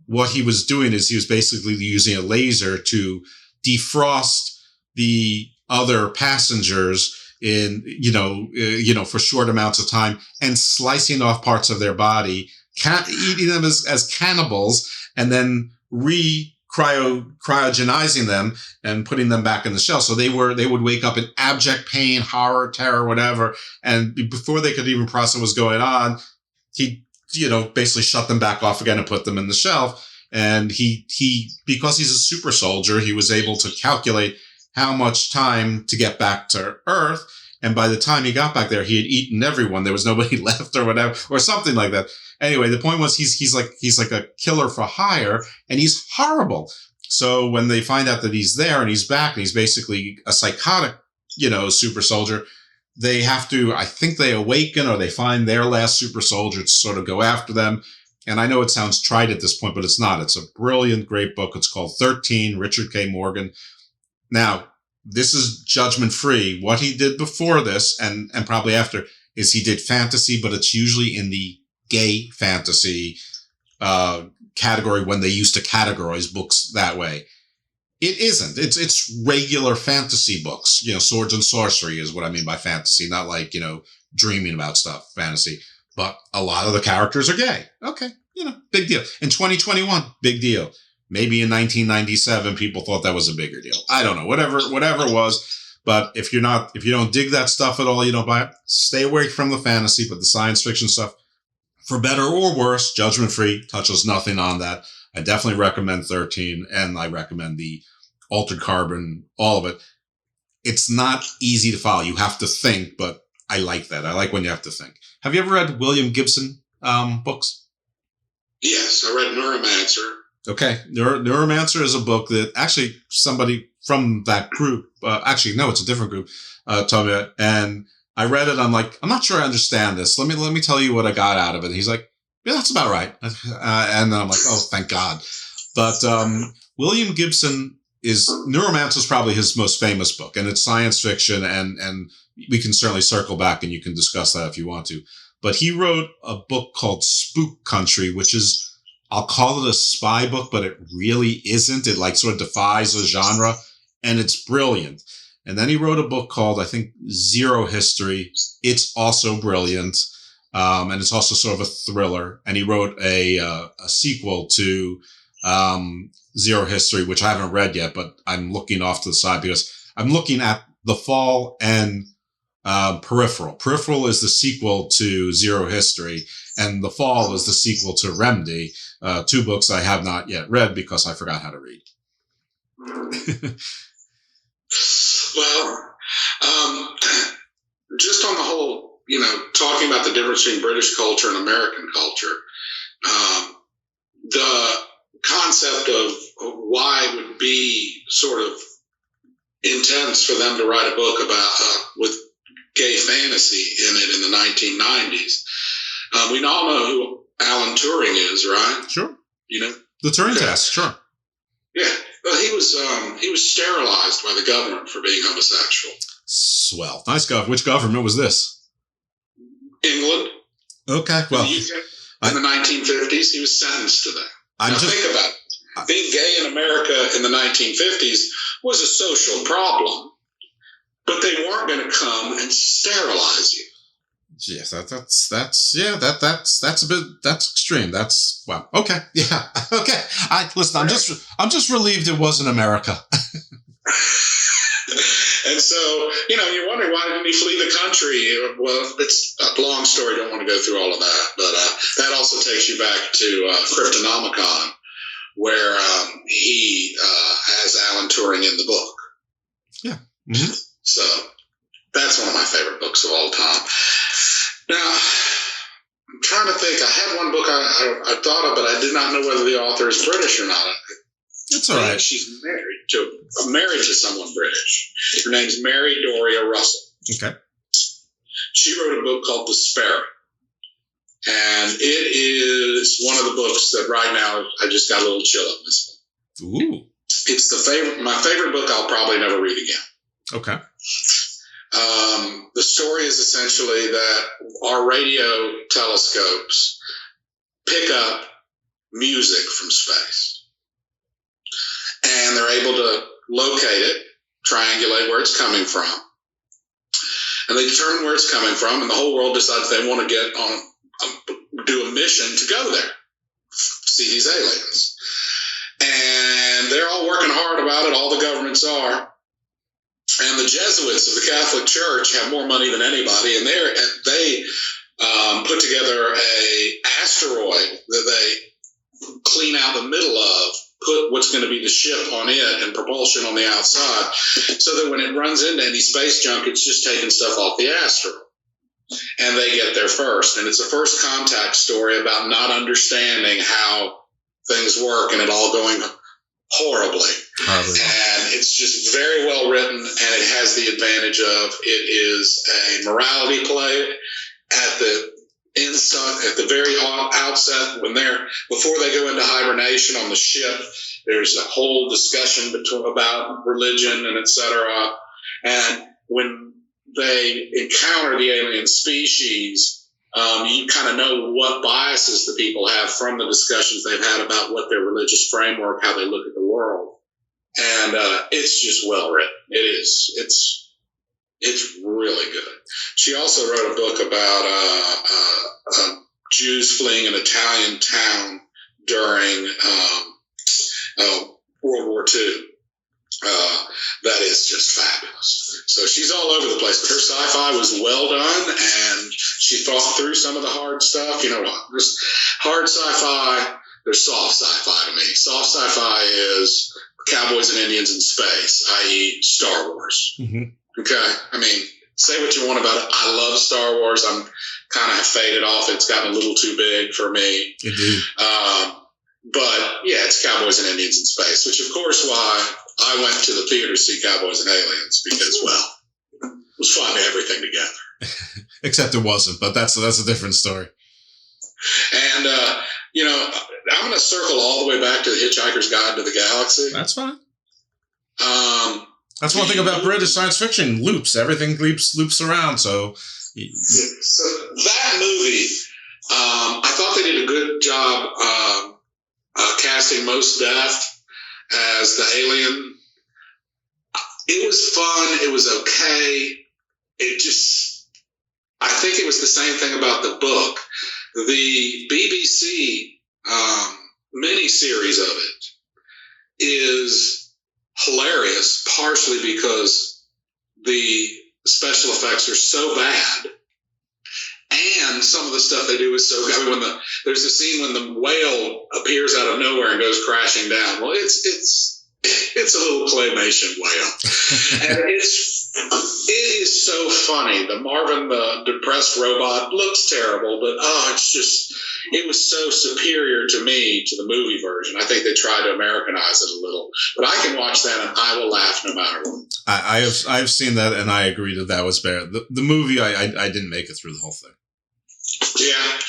what he was doing is he was basically using a laser to defrost the other passengers for short amounts of time, and slicing off parts of their body, eating them as cannibals, and then cryogenizing them and putting them back in the shell. So they would wake up in abject pain, horror, terror, whatever. And before they could even process what was going on, he basically shut them back off again and put them in the shelf. And he, because he's a super soldier, he was able to calculate how much time to get back to Earth. And by the time he got back there, he had eaten everyone. There was nobody left or whatever, or something like that. Anyway, the point was he's like a killer for hire, and he's horrible. So when they find out that he's there and he's back and he's basically a psychotic, super soldier, they have to, I think they awaken, or they find their last super soldier to sort of go after them. And I know it sounds trite at this point, but it's not. It's a brilliant, great book. It's called 13, Richard K. Morgan. Now, this is judgment free. What he did before this and probably after is he did fantasy, but it's usually in the gay fantasy category when they used to categorize books that way. It isn't. It's regular fantasy books. Swords and sorcery is what I mean by fantasy, not like, dreaming about stuff, fantasy. But a lot of the characters are gay. Okay, big deal. In 2021, big deal. Maybe in 1997, people thought that was a bigger deal. I don't know, whatever it was. But if you don't dig that stuff at all, you don't buy it, stay away from the fantasy, but the science fiction stuff, for better or worse, judgment free, touches nothing on that. I definitely recommend 13, and I recommend the Altered Carbon, all of it. It's not easy to follow. You have to think, but I like that. I like when you have to think. Have you ever read William Gibson books? Yes, I read Neuromancer. Okay. Neuromancer is a book that actually somebody from that group, actually, no, it's a different group, told me it. And I read it. I'm like, I'm not sure I understand this. Let me tell you what I got out of it. And he's like, yeah, that's about right. And then I'm like, oh, thank God. But William Gibson Neuromancer is probably his most famous book, and it's science fiction, and we can certainly circle back and you can discuss that if you want to. But he wrote a book called Spook Country, which is, I'll call it a spy book, but it really isn't. It like sort of defies the genre, and it's brilliant. And then he wrote a book called, I think, Zero History. It's also brilliant. And it's also sort of a thriller. And he wrote a sequel to Zero History, which I haven't read yet, but I'm looking off to the side because I'm looking at The Fall and Peripheral. Peripheral is the sequel to Zero History, and The Fall is the sequel to Remedy, two books I have not yet read because I forgot how to read. Well, just on the whole, talking about the difference between British culture and American culture, the concept of why it would be sort of intense for them to write a book about with gay fantasy in it in the 1990s. We all know who Alan Turing is, right? Sure. The Turing test, sure. Yeah. Well, he was sterilized by the government for being homosexual. Swell. Nice government. Which government was this? England. Okay. Well, in the 1950s, he was sentenced to that. Think about it. Being gay in America in the 1950s was a social problem, but they weren't going to come and sterilize you. Yes, that's extreme. That's wow. Okay, yeah, okay. Listen. I'm just relieved it wasn't America. And so, you're wondering why didn't he flee the country? Well, it's a long story. Don't want to go through all of that, but that also takes you back to Cryptonomicon, where he has Alan Turing in the book. Yeah. Mm-hmm. So that's one of my favorite books of all time. Now, I'm trying to think. I had one book I thought of, but I did not know whether the author is British or not. It's all right. She's married to someone British. Her name's Mary Doria Russell. Okay. She wrote a book called The Sparrow. And it is one of the books that right now I just got a little chill on this one. Ooh. It's my favorite book I'll probably never read again. Okay. The story is essentially that our radio telescopes pick up music from space. And they're able to locate it, triangulate where it's coming from. And they determine where it's coming from, and the whole world decides they want to do a mission to go there, see these aliens. And they're all working hard about it, all the governments are. And the Jesuits of the Catholic Church have more money than anybody, and they put together an asteroid that they clean out the middle of, put what's going to be the ship on it and propulsion on the outside, so that when it runs into any space junk, it's just taking stuff off the asteroid. And they get there first. And it's a first contact story about not understanding how things work and it all going horribly. And it's just very well written, and it has the advantage of it is a morality play at the very outset before they go into hibernation on the ship. There's a whole discussion about religion and etc. And when they encounter the alien species, you kind of know what biases the people have from the discussions they've had about what their religious framework, how they look at the world. And it's just well written. It is. It's really good. She also wrote a book about Jews fleeing an Italian town during World War II. That is just fabulous. So she's all over the place, but her sci-fi was well done, and she thought through some of the hard stuff. There's hard sci-fi, there's soft sci-fi to me. Soft sci-fi is cowboys and Indians in space, i.e. Star Wars. Mm-hmm. Okay? I mean, say what you want about it. I love Star Wars. I'm kind of faded off. It's gotten a little too big for me. Indeed. But yeah, it's Cowboys and Indians in Space, which of course why I went to the theater to see Cowboys and Aliens, because, well, it was fun, everything together. Except it wasn't, but that's a different story. And, you know, I'm going to circle all the way back to the Hitchhiker's Guide to the Galaxy. That's fine. That's one thing about British science fiction. Everything loops around. So that movie, I thought they did a good job casting Mos Def as the alien. It was fun. It was okay. I think it was the same thing about the book. The BBC miniseries of it is hilarious, partially because the special effects are so bad, and some of the stuff they do is so good. I mean, there's a scene when the whale appears out of nowhere and goes crashing down. Well, it's a little claymation whale, and it is so funny. The Marvin, the depressed robot, looks terrible, but it was so superior to me to the movie version. I think they tried to Americanize it a little, but I can watch that and I will laugh no matter what. I've seen that, and I agree that was better. The movie, I didn't make it through the whole thing. Yeah,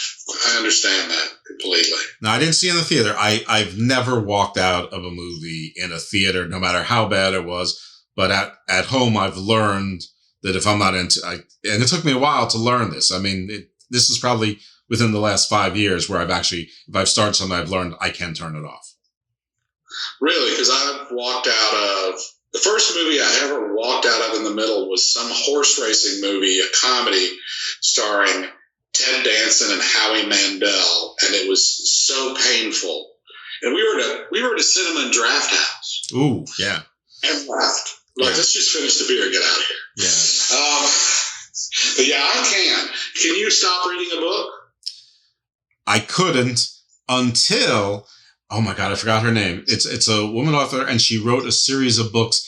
I understand that completely. No, I didn't see it in the theater. I've never walked out of a movie in a theater, no matter how bad it was. But at home, I've learned that if I'm not into, and it took me a while to learn this. I mean, this is probably within the last 5 years where if I've started something, I've learned I can turn it off. Really? Because I've walked out of, the first movie I ever walked out of in the middle was some horse racing movie, a comedy starring Ted Danson and Howie Mandel, and it was so painful. And we were at a cinema in Draft House. Ooh, yeah. And left. Like, let's just finish the beer and get out of here. Yeah. But yeah, I can. Can you stop reading a book? I couldn't until, oh my God, I forgot her name. It's a woman author, and she wrote a series of books.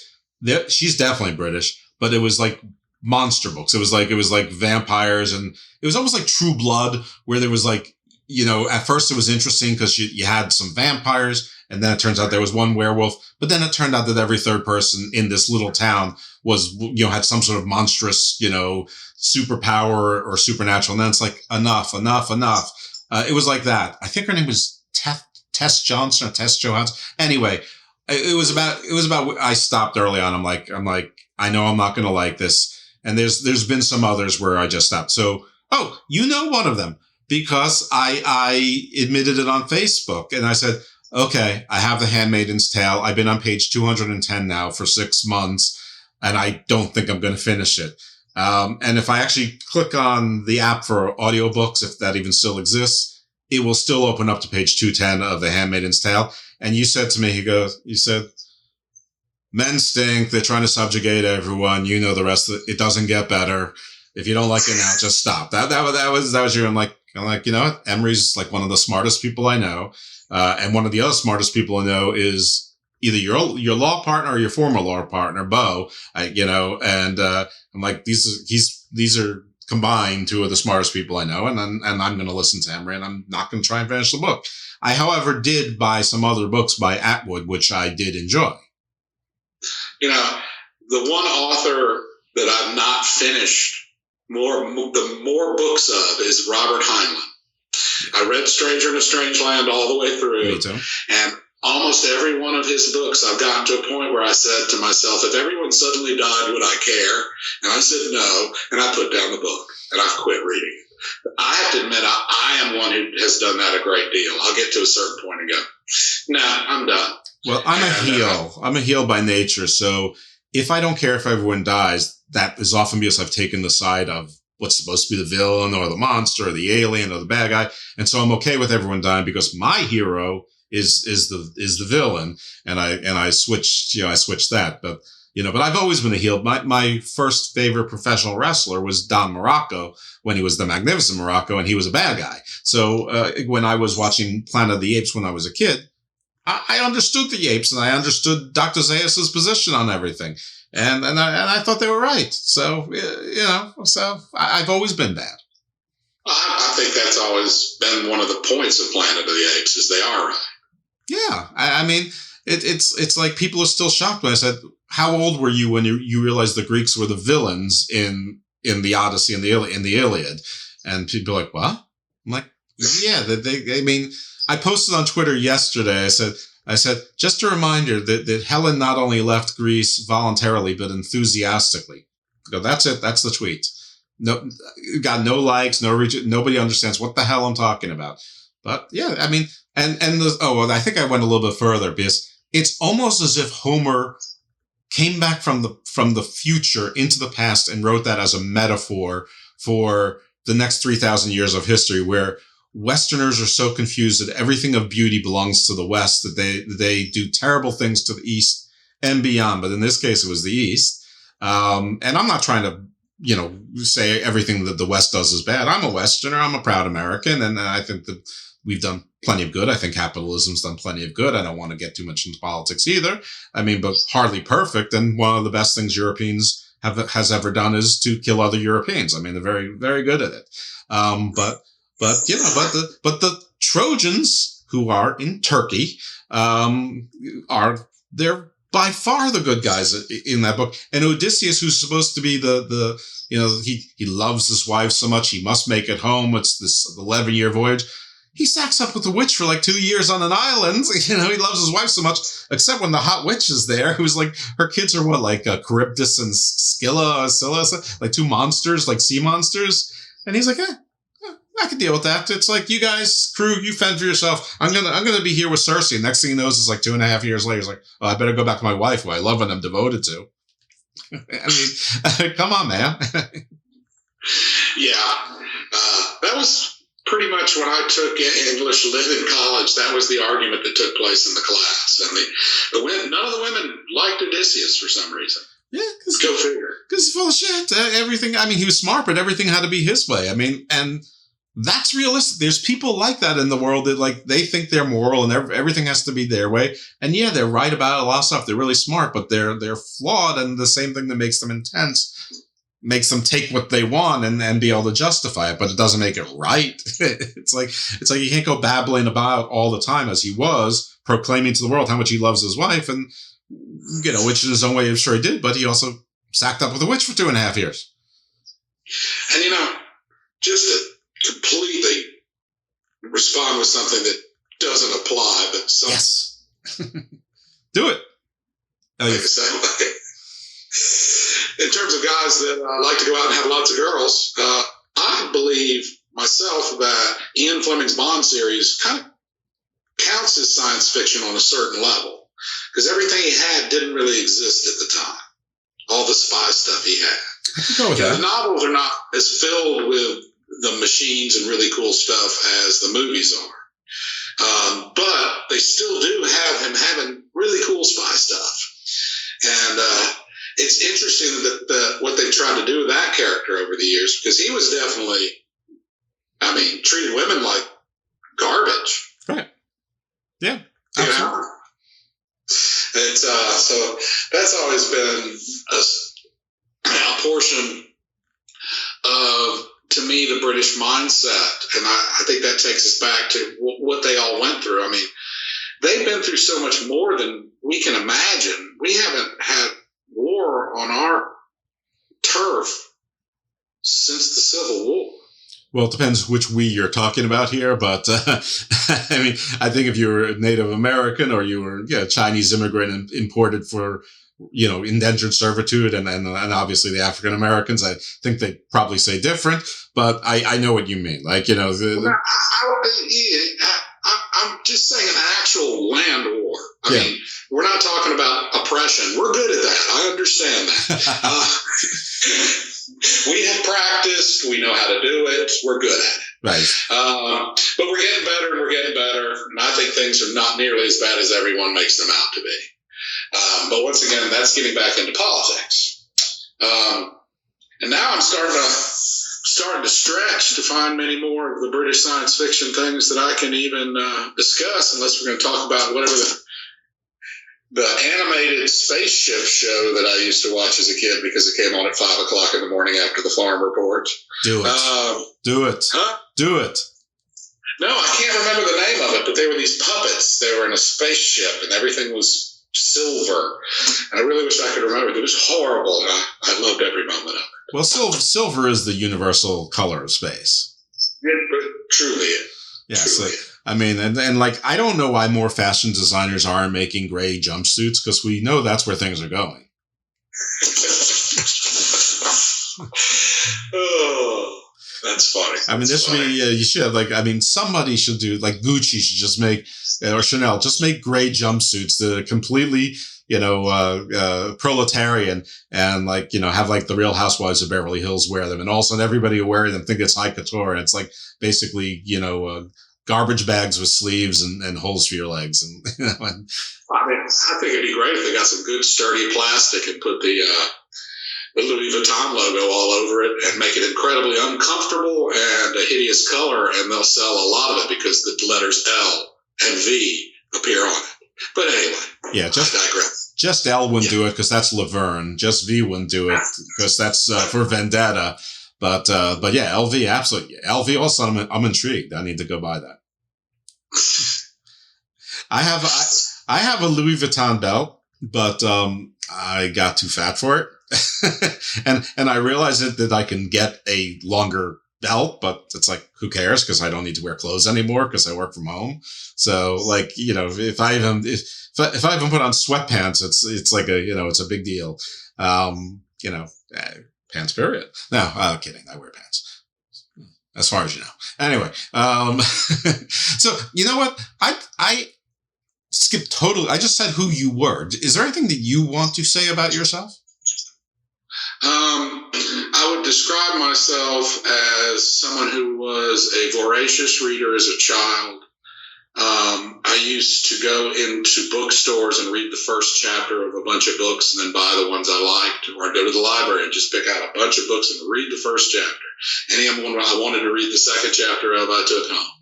She's definitely British, but it was like monster books. It was like vampires, and it was almost like True Blood, where there was like, you know, at first it was interesting because you had some vampires, and then it turns out there was one werewolf, but then it turned out that every third person in this little town was, you know, had some sort of monstrous, you know, superpower or supernatural. And then it's like, enough. It was like that. I think her name was Tess Johnson or Tess Johansson. Anyway, it was about, I stopped early on. I'm like, I know I'm not going to like this. And there's been some others where I just stopped. So, you know, one of them, because I admitted it on Facebook, and I said, okay, I have The Handmaid's Tale. I've been on page 210 now for 6 months, and I don't think I'm going to finish it. And if I actually click on the app for audiobooks, if that even still exists, it will still open up to page 210 of The Handmaid's Tale. And you said to me, you said, men stink. They're trying to subjugate everyone. You know the rest of it. It doesn't get better. If you don't like it now, just stop. That was you. I'm like, you know what? Emery's like one of the smartest people I know. And one of the other smartest people I know is either your law partner or your former law partner, Bo. I'm like, these are combined two of the smartest people I know, and I'm going to listen to Emery, and I'm not going to try and finish the book. I, however, did buy some other books by Atwood, which I did enjoy. You know, the one author that I've not finished the more books of is Robert Heinlein. I read Stranger in a Strange Land all the way through. Me too. And almost every one of his books, I've gotten to a point where I said to myself, if everyone suddenly died, would I care? And I said no, and I put down the book, and I've quit reading it. I have to admit, I am one who has done that a great deal. I'll get to a certain point and go, nah, I'm done. Well, I'm a heel by nature, so if I don't care if everyone dies, that is often because I've taken the side of what's supposed to be the villain or the monster or the alien or the bad guy. And so I'm okay with everyone dying because my hero is the villain. And I switched that. But I've always been a heel. My first favorite professional wrestler was Don Morocco when he was the Magnificent Morocco, and he was a bad guy. So when I was watching Planet of the Apes when I was a kid, I understood the apes and I understood Dr. Zaius's position on everything. And I thought they were right. So, so I've always been bad. I think that's always been one of the points of Planet of the Apes, is they are right. Yeah, I mean, it's like people are still shocked when I said, how old were you when you realized the Greeks were the villains in the Odyssey and the Iliad? And people are like, what? I'm like, yeah, I mean, I posted on Twitter yesterday, I said, just a reminder that Helen not only left Greece voluntarily, but enthusiastically. Go, that's it. That's the tweet. No, got no likes, no reach. Nobody understands what the hell I'm talking about. But yeah, I mean, I think I went a little bit further because it's almost as if Homer came back from the future into the past and wrote that as a metaphor for the next 3,000 years of history, where Westerners are so confused that everything of beauty belongs to the West, that they do terrible things to the East and beyond. But in this case, it was the East. And I'm not trying to, say everything that the West does is bad. I'm a Westerner. I'm a proud American. And I think that we've done plenty of good. I think capitalism's done plenty of good. I don't want to get too much into politics either. I mean, but hardly perfect. And one of the best things Europeans has ever done is to kill other Europeans. I mean, they're very, very good at it. But the Trojans, who are in Turkey, they're by far the good guys in that book. And Odysseus, who's supposed to be he loves his wife so much, he must make it home. It's this 11-year voyage. He sacks up with a witch for like 2 years on an island. He loves his wife so much, except when the hot witch is there, who's like, her kids are Charybdis and Scylla, like two monsters, like sea monsters. And he's like, I can deal with that. It's like, you guys, crew, you fend for yourself. I'm gonna be here with Cersei. And next thing he knows, it's like 2.5 years later. He's like, oh, I better go back to my wife, who I love and I'm devoted to. I mean, come on, man. Yeah, that was pretty much when I took English Lit in college. That was the argument that took place in the class. And none of the women liked Odysseus for some reason. Yeah, go figure. Because he's full of shit. Everything. I mean, he was smart, but everything had to be his way. I mean, and that's realistic. There's people like that in the world that they think they're moral and everything has to be their way. And yeah, they're right about a lot of stuff. They're really smart, but they're flawed. And the same thing that makes them intense makes them take what they want and be able to justify it, but it doesn't make it right. It's like you can't go babbling about all the time as he was, proclaiming to the world how much he loves his wife, and which in his own way I'm sure he did, but he also sacked up with a witch for 2.5 years. And just to completely respond with something that doesn't apply, but yes. Do it. In terms of guys that like to go out and have lots of girls, I believe myself that Ian Fleming's Bond series kind of counts as science fiction on a certain level, because everything he had didn't really exist at the time. All the spy stuff he had. The novels are not as filled with the machines and really cool stuff as the movies are. But they still do have him having really cool spy stuff. And it's interesting that what they've tried to do with that character over the years, because he was definitely, treated women like garbage. Right. Yeah. Absolutely. It's so that's always been a portion of, to me, the British mindset, and I think that takes us back to what they all went through. I mean, they've been through so much more than we can imagine. We haven't had war on our turf since the Civil War. Well, it depends which we you're talking about here, but I think if you were Native American or you were a Chinese immigrant and imported for indentured servitude, and obviously the African Americans, I think they probably say different, but I know what you mean. I'm just saying an actual land war. I mean, we're not talking about oppression. We're good at that. I understand that. We have practiced. We know how to do it. We're good at it. Right. But we're getting better and we're getting better. And I think things are not nearly as bad as everyone makes them out to be. But once again, that's getting back into politics. And now I'm starting to stretch to find many more of the British science fiction things that I can even discuss, unless we're going to talk about whatever the animated spaceship show that I used to watch as a kid because it came on at 5 o'clock in the morning after the farm report. Do it. Do it. Huh? Do it. No, I can't remember the name of it, but they were these puppets. They were in a spaceship, and everything was silver. And I really wish I could remember it. It was horrible, and I loved every moment of it. Well, silver is the universal color of space. It truly is. Yeah, so, I mean, and like, I don't know why more fashion designers aren't making gray jumpsuits, because we know that's where things are going. Oh. That's funny. I mean, this would be, you should, like, I mean, somebody should do, like, Gucci should just make, or Chanel, just make gray jumpsuits that are completely, proletarian and, like, have, like, the Real Housewives of Beverly Hills wear them. And all of a sudden, everybody who wear them think it's high couture. And it's, like, basically, garbage bags with sleeves and holes for your legs. And, I mean, I think it'd be great if they got some good, sturdy plastic and put the Louis Vuitton logo all over it and make it incredibly uncomfortable and a hideous color, and they'll sell a lot of it because the letters L and V appear on it. But anyway, yeah, just L wouldn't do it because that's Laverne. Just V wouldn't do it because that's for Vendetta. But yeah, LV, absolutely. LV also, I'm intrigued. I need to go buy that. I have a Louis Vuitton belt, but I got too fat for it. and I realized that I can get a longer belt, but it's like, who cares? Because I don't need to wear clothes anymore because I work from home. So, like, if I even put on sweatpants, it's like it's a big deal. Pants period. No, kidding. I wear pants. As far as you know. Anyway, so you know what? I skipped totally. I just said who you were. Is there anything that you want to say about yourself? I would describe myself as someone who was a voracious reader as a child. I used to go into bookstores and read the first chapter of a bunch of books and then buy the ones I liked, or I'd go to the library and just pick out a bunch of books and read the first chapter. Any one I wanted to read the second chapter of, I took home.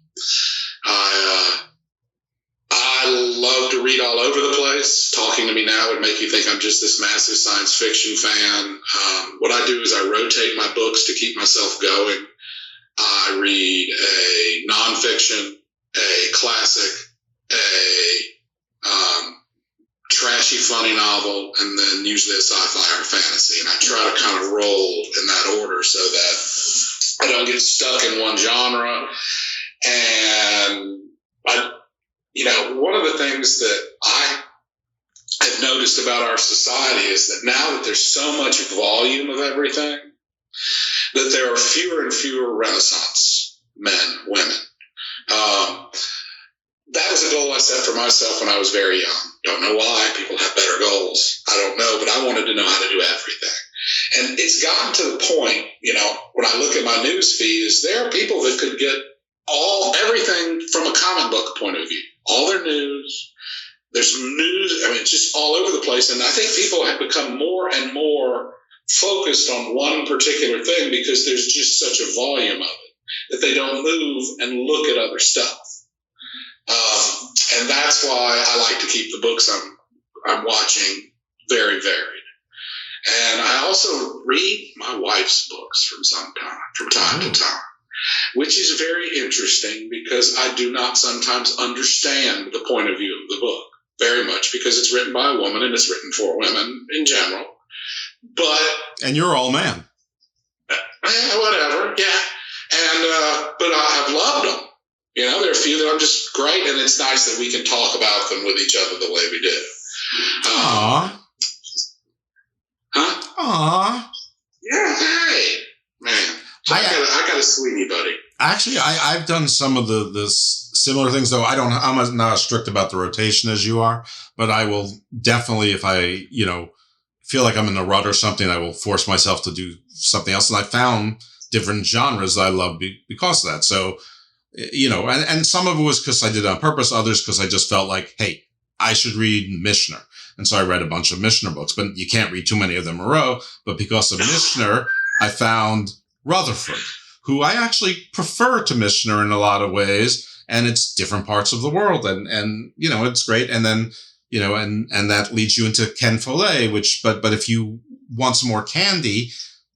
I love to read all over the place. Talking to me now would make you think I'm just this massive science fiction fan. What I do is I rotate my books to keep myself going. I read a nonfiction, a classic, a trashy, funny novel, and then usually a sci-fi or fantasy. And I try to kind of roll in that order so that I don't get stuck in one genre. And one of the things that I have noticed about our society is that now that there's so much volume of everything, that there are fewer and fewer Renaissance men, women. That was a goal I set for myself when I was very young. Don't know why. People have better goals. I don't know, but I wanted to know how to do everything. And it's gotten to the point, when I look at my news feed, is there are people that could get everything from a comic book point of view. All their news. There's news. I mean, it's just all over the place. And I think people have become more and more focused on one particular thing because there's just such a volume of it that they don't move and look at other stuff. And that's why I like to keep the books I'm watching very varied. And I also read my wife's books from time to time, which is very interesting because I do not sometimes understand the point of view of the book very much because it's written by a woman and it's written for women in general. And you're all man. Whatever, yeah. And but I have loved them. There are a few that I'm just great, and it's nice that we can talk about them with each other the way we do. Aww. Huh? Aww. Yeah, hey, man. So I got a sweetie, buddy. Actually, I've done some of the similar things, though. I'm not as strict about the rotation as you are, but I will definitely, if I, feel like I'm in a rut or something, I will force myself to do something else. And I found different genres that I love because of that. So, and some of it was because I did it on purpose. Others because I just felt like, hey, I should read Mishner. And so I read a bunch of Mishner books, but you can't read too many of them in a row. But because of Mishner, I found Rutherford, who I actually prefer to Mishner in a lot of ways. And it's different parts of the world. And it's great. And then and that leads you into Ken Follett, but if you want some more candy,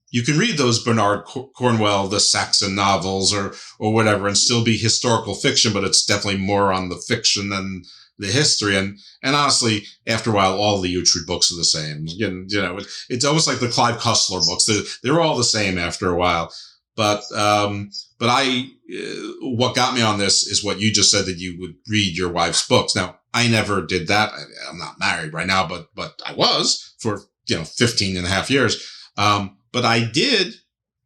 you can read those Bernard Cornwell, the Saxon novels or whatever, and still be historical fiction, but it's definitely more on the fiction than the history. And honestly, after a while, all the Uhtred books are the same. It's almost like the Clive Cussler books. They're all the same after a while. But what got me on this is what you just said, that you would read your wife's books. Now, I never did that. I'm not married right now, but I was for, 15 and a half years. But I did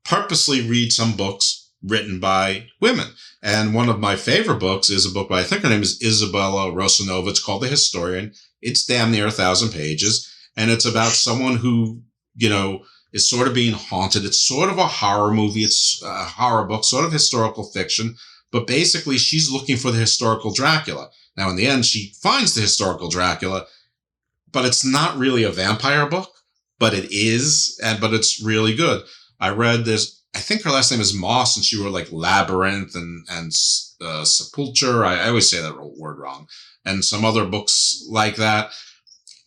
purposely read some books written by women. And one of my favorite books is a book by, I think her name is Isabella Rosanova. It's called The Historian. It's damn near 1,000 pages. And it's about someone who, is sort of being haunted. It's sort of a horror movie. It's a horror book, sort of historical fiction. But basically, she's looking for the historical Dracula. Now, in the end, she finds the historical Dracula, but it's not really a vampire book. But it is, but it's really good. I read this, I think her last name is Moss, and she wrote like Labyrinth and Sepulture. I always say that word wrong. And some other books like that.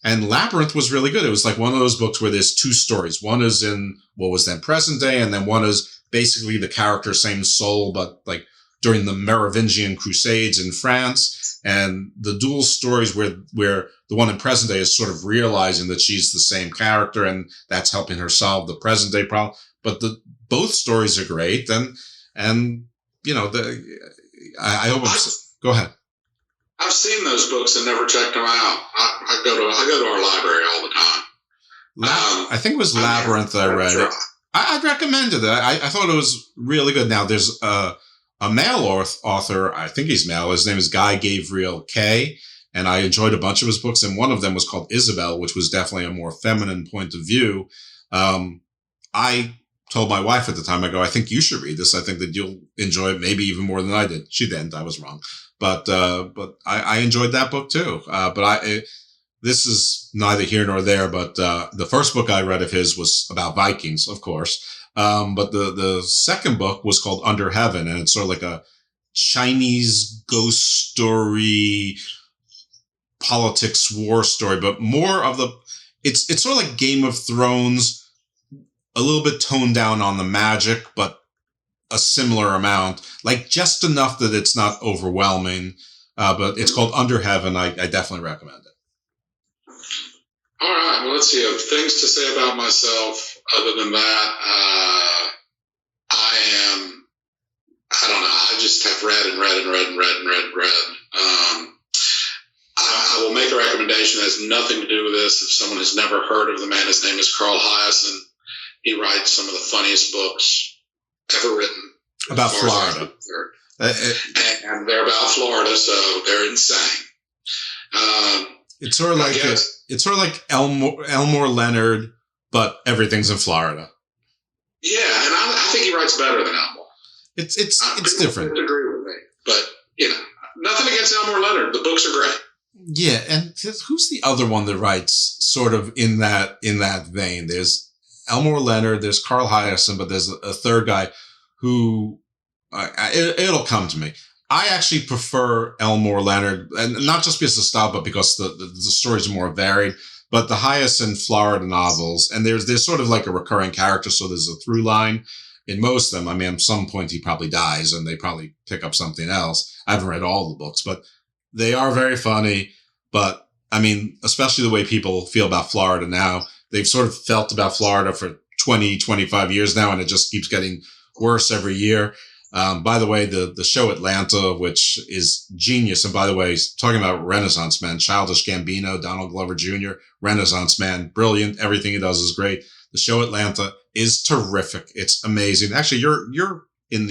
And Labyrinth was really good. It was like one of those books where there's two stories. One is in what was then present day, and then one is basically the character, same soul, but like during the Merovingian Crusades in France. And the dual stories where the one in present day is sort of realizing that she's the same character, and that's helping her solve the present day problem. But both stories are great. And I hope go ahead. I've seen those books and never checked them out. I go to our library all the time. I think it was Labyrinth I read it. I'd recommend it. I thought it was really good. Now there's a male author, I think he's male. His name is Guy Gabriel Kay, and I enjoyed a bunch of his books, and one of them was called Isabel, which was definitely a more feminine point of view. I told my wife at the time, I go, I think you should read this. I think that you'll enjoy it maybe even more than I did. She didn't. I was wrong. But I enjoyed that book too. This is neither here nor there, but the first book I read of his was about Vikings, of course. But the second book was called Under Heaven, and it's sort of like a Chinese ghost story, politics war story, but more of it's sort of like Game of Thrones, a little bit toned down on the magic, but a similar amount, like just enough that it's not overwhelming. But it's called Under Heaven. I definitely recommend it. All right. Well, let's see. I have things to say about myself. Other than that, I don't know. I just have read. I will make a recommendation that has nothing to do with this. If someone has never heard of the man, his name is Carl Hyacin. He writes some of the funniest books ever written. About Florida. And they're about Florida, so they're insane. It's sort of like Elmore Leonard, but everything's in Florida. Yeah, and I think he writes better than Elmore. It's different. Disagree with me, but nothing against Elmore Leonard. The books are great. Yeah, and who's the other one that writes sort of in that vein? There's Elmore Leonard, there's Carl Hyacin, but there's a third guy who it'll come to me. I actually prefer Elmore Leonard, and not just because of the style, but because the stories are more varied. But the Hyacin Florida novels, and there's sort of like a recurring character, so there's a through line in most of them. I mean, at some point he probably dies, and they probably pick up something else. I haven't read all the books, but they are very funny. But I mean, especially the way people feel about Florida now. They've sort of felt about Florida for 20, 25 years now, and it just keeps getting worse every year. By the way, the show Atlanta, which is genius. And by the way, talking about Renaissance man, Childish Gambino, Donald Glover Jr., Renaissance man, brilliant. Everything he does is great. The show Atlanta is terrific. It's amazing. Actually, you're in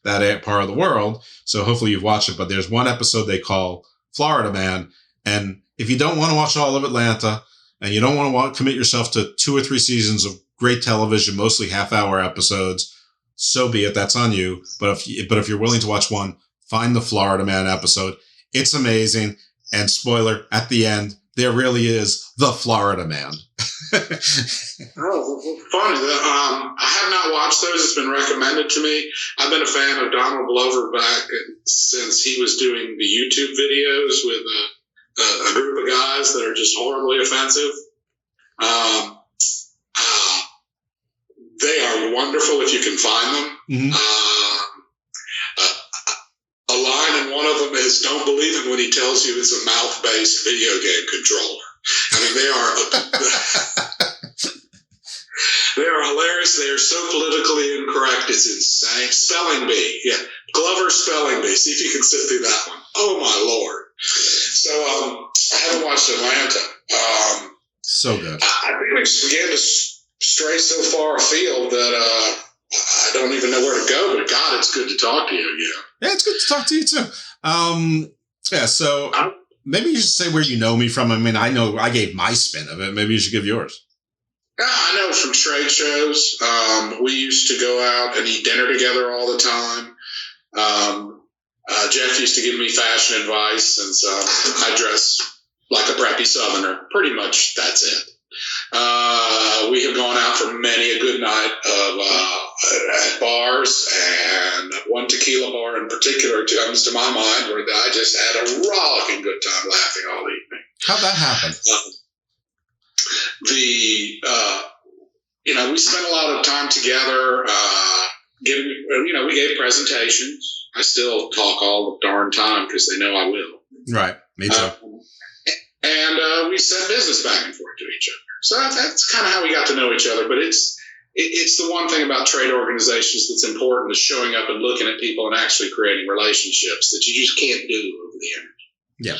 that part of the world, so hopefully you've watched it. But there's one episode they call Florida Man, and if you don't want to watch all of Atlanta, and you don't want to commit yourself to 2 or 3 seasons of great television, mostly half-hour episodes, so be it. That's on you. But if you're willing to watch one, find the Florida Man episode. It's amazing. And spoiler, at the end, there really is the Florida Man. Funny. I have not watched those. It's been recommended to me. I've been a fan of Donald Glover back since he was doing the YouTube videos with a group of guys that are just horribly offensive. They are wonderful if you can find them. A line in one of them is, "Don't believe him when he tells you it's a mouth-based video game controller." I mean, they are hilarious. They are so politically incorrect. It's insane. Spelling bee. Yeah. Glover Spelling Bee. See if you can sit through that one. Oh, my Lord. So I haven't watched Atlanta. So good. I think we just began to stray so far afield that I don't even know where to go. But, God, it's good to talk to you again. Yeah, it's good to talk to you, too. So maybe you should say where you know me from. I mean, I know I gave my spin of it. Maybe you should give yours. I know from trade shows. We used to go out and eat dinner together all the time. Jeff used to give me fashion advice, since I dress like a preppy Southerner. Pretty much that's it. We have gone out for many a good night at bars, and one tequila bar in particular comes to my mind where I just had a rollicking good time laughing all evening. How'd that happen? We spent a lot of time together. We gave presentations. I still talk all the darn time because they know I will. Right. Me too. And we sent business back and forth to each other. So that's kind of how we got to know each other. But it's the one thing about trade organizations that's important, is showing up and looking at people and actually creating relationships that you just can't do over the internet. Yeah.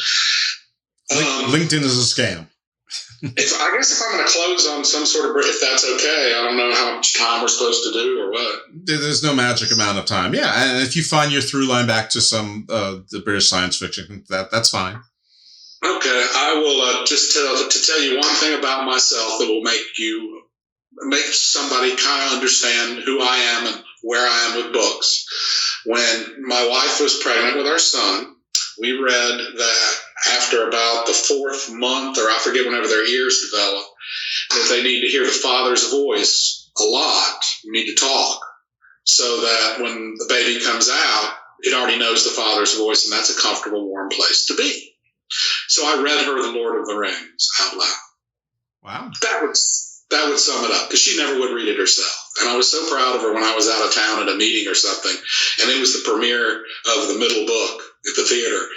LinkedIn is a scam. I guess if I'm going to close on some sort of, if that's okay, I don't know how much time we're supposed to do or what. There's no magic amount of time. Yeah, and if you find your through line back to some the British science fiction, that's fine. Okay, I will just tell you one thing about myself that will make somebody kind of understand who I am and where I am with books. When my wife was pregnant with our son, we read that after about the 4th month, or I forget whenever their ears develop, that they need to hear the father's voice a lot. You need to talk, so that when the baby comes out, it already knows the father's voice, and that's a comfortable, warm place to be. So I read her The Lord of the Rings out loud. Wow. That would sum it up, because she never would read it herself. And I was so proud of her when I was out of town at a meeting or something, and it was the premiere of the middle book at the theater.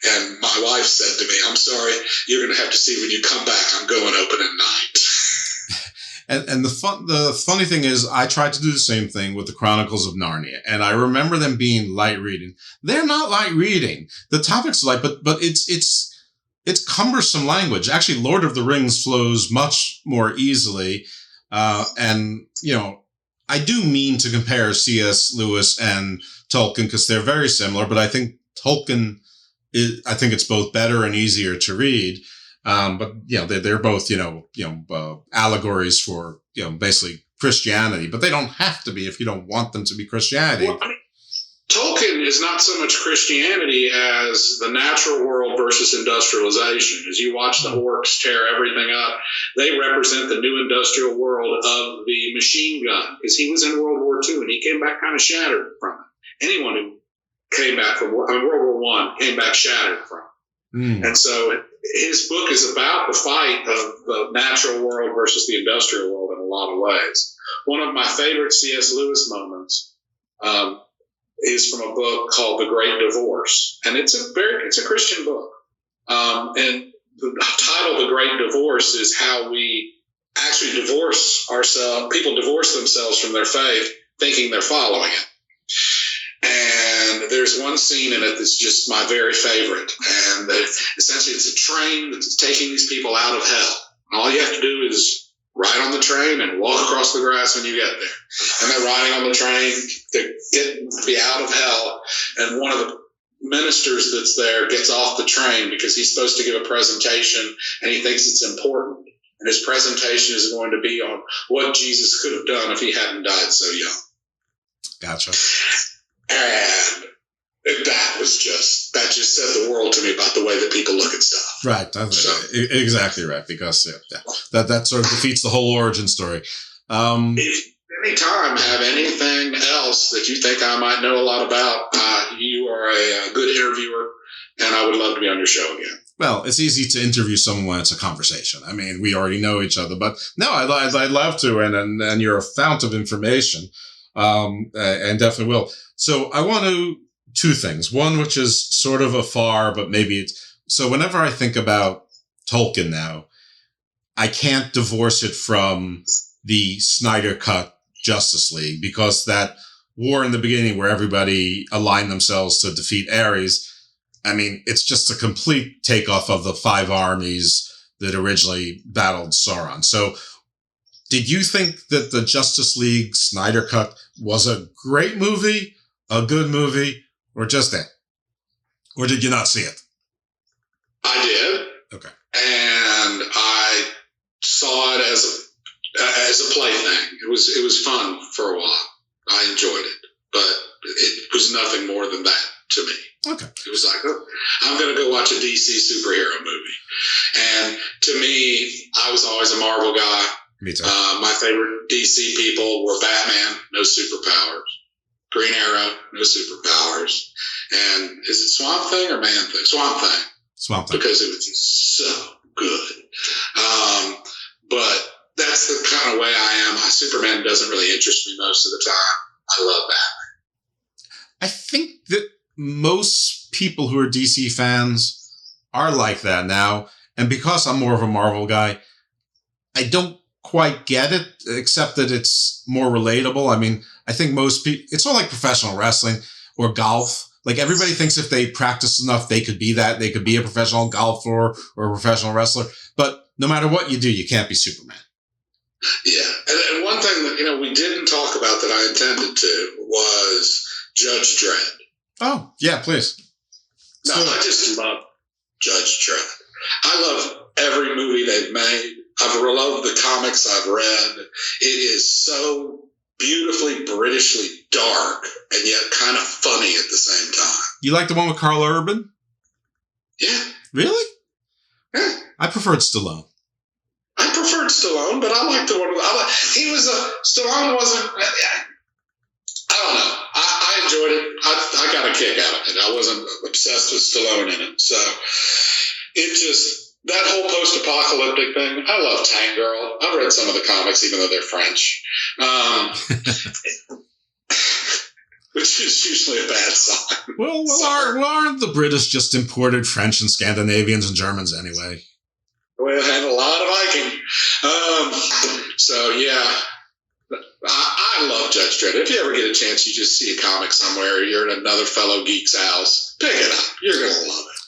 And my wife said to me, "I'm sorry, you're going to have to see when you come back. I'm going open at night." And the funny thing is, I tried to do the same thing with the Chronicles of Narnia, and I remember them being light reading. They're not light reading. The topic's light, but it's cumbersome language. Actually, Lord of the Rings flows much more easily. And I do mean to compare C.S. Lewis and Tolkien, because they're very similar, but I think Tolkien I think it's both better and easier to read. But they're both, allegories for, basically Christianity, but they don't have to be if you don't want them to be Christianity. Well, Tolkien is not so much Christianity as the natural world versus industrialization. As you watch the orcs tear everything up, they represent the new industrial world of the machine gun, because he was in World War II and he came back kind of shattered from it. Anyone who came back from World War I came back shattered from it. And so his book is about the fight of the natural world versus the industrial world in a lot of ways. One of my favorite C.S. Lewis moments is from a book called The Great Divorce. And it's a Christian book. And the title, The Great Divorce, is how we actually divorce ourselves. People divorce themselves from their faith thinking they're following it. And there's one scene in it that's just my very favorite. And essentially it's a train that's taking these people out of hell. And all you have to do is ride on the train and walk across the grass when you get there. And they're riding on the train to be out of hell. And one of the ministers that's there gets off the train because he's supposed to give a presentation and he thinks it's important. And his presentation is going to be on what Jesus could have done if he hadn't died so young. Gotcha. And that just said the world to me about the way that people look at stuff. Right. That's exactly right. Because that sort of defeats the whole origin story. If any time have anything else that you think I might know a lot about, you are a good interviewer, and I would love to be on your show again. Well, it's easy to interview someone when it's a conversation. I mean, we already know each other, but no, I'd love to, and you're a fount of information, and definitely will. So I want to, two things. One, which is sort of afar, but maybe it's, so whenever I think about Tolkien now, I can't divorce it from the Snyder Cut Justice League, because that war in the beginning where everybody aligned themselves to defeat Ares, I mean, it's just a complete takeoff of the 5 armies that originally battled Sauron. So did you think that the Justice League Snyder Cut was a great movie, a good movie, or just that? Or did you not see it? I did. Okay. And I saw it as a plaything. It was fun for a while. I enjoyed it, but it was nothing more than that to me. Okay. It was like, oh, I'm going to go watch a DC superhero movie. And to me, I was always a Marvel guy. Me too. My favorite DC people were Batman, no superpowers. Green Arrow, no superpowers. And is it Swamp Thing or Man Thing? Swamp Thing. Swamp Thing. Because it was just so good. But that's the kind of way I am. Superman doesn't really interest me most of the time. I love Batman. I think that most people who are DC fans are like that now. And because I'm more of a Marvel guy, I don't quite get it, except that it's more relatable. I mean, I think most people, it's all like professional wrestling or golf. Like everybody thinks if they practice enough, they could be that. They could be a professional golfer or a professional wrestler. But no matter what you do, you can't be Superman. Yeah. And one thing that, we didn't talk about that I intended to was Judge Dredd. Oh, yeah, please. No, I just love Judge Dredd. I love every movie they've made. I've loved the comics I've read. It is so beautifully Britishly dark and yet kind of funny at the same time. You like the one with Carl Urban? Yeah. Really? Yeah. I preferred Stallone. I preferred Stallone, but I liked the one. Stallone wasn't. I don't know. I enjoyed it. I got a kick out of it. I wasn't obsessed with Stallone in it. So it just, that whole post-apocalyptic thing, I love Tank Girl. I've read some of the comics, even though they're French. Which is usually a bad sign. Well, aren't the British just imported French and Scandinavians and Germans anyway? Well, and a lot of Viking. So, yeah. I love Judge Dredd. If you ever get a chance, you just see a comic somewhere, you're in another fellow geek's house, pick it up. You're going to love it.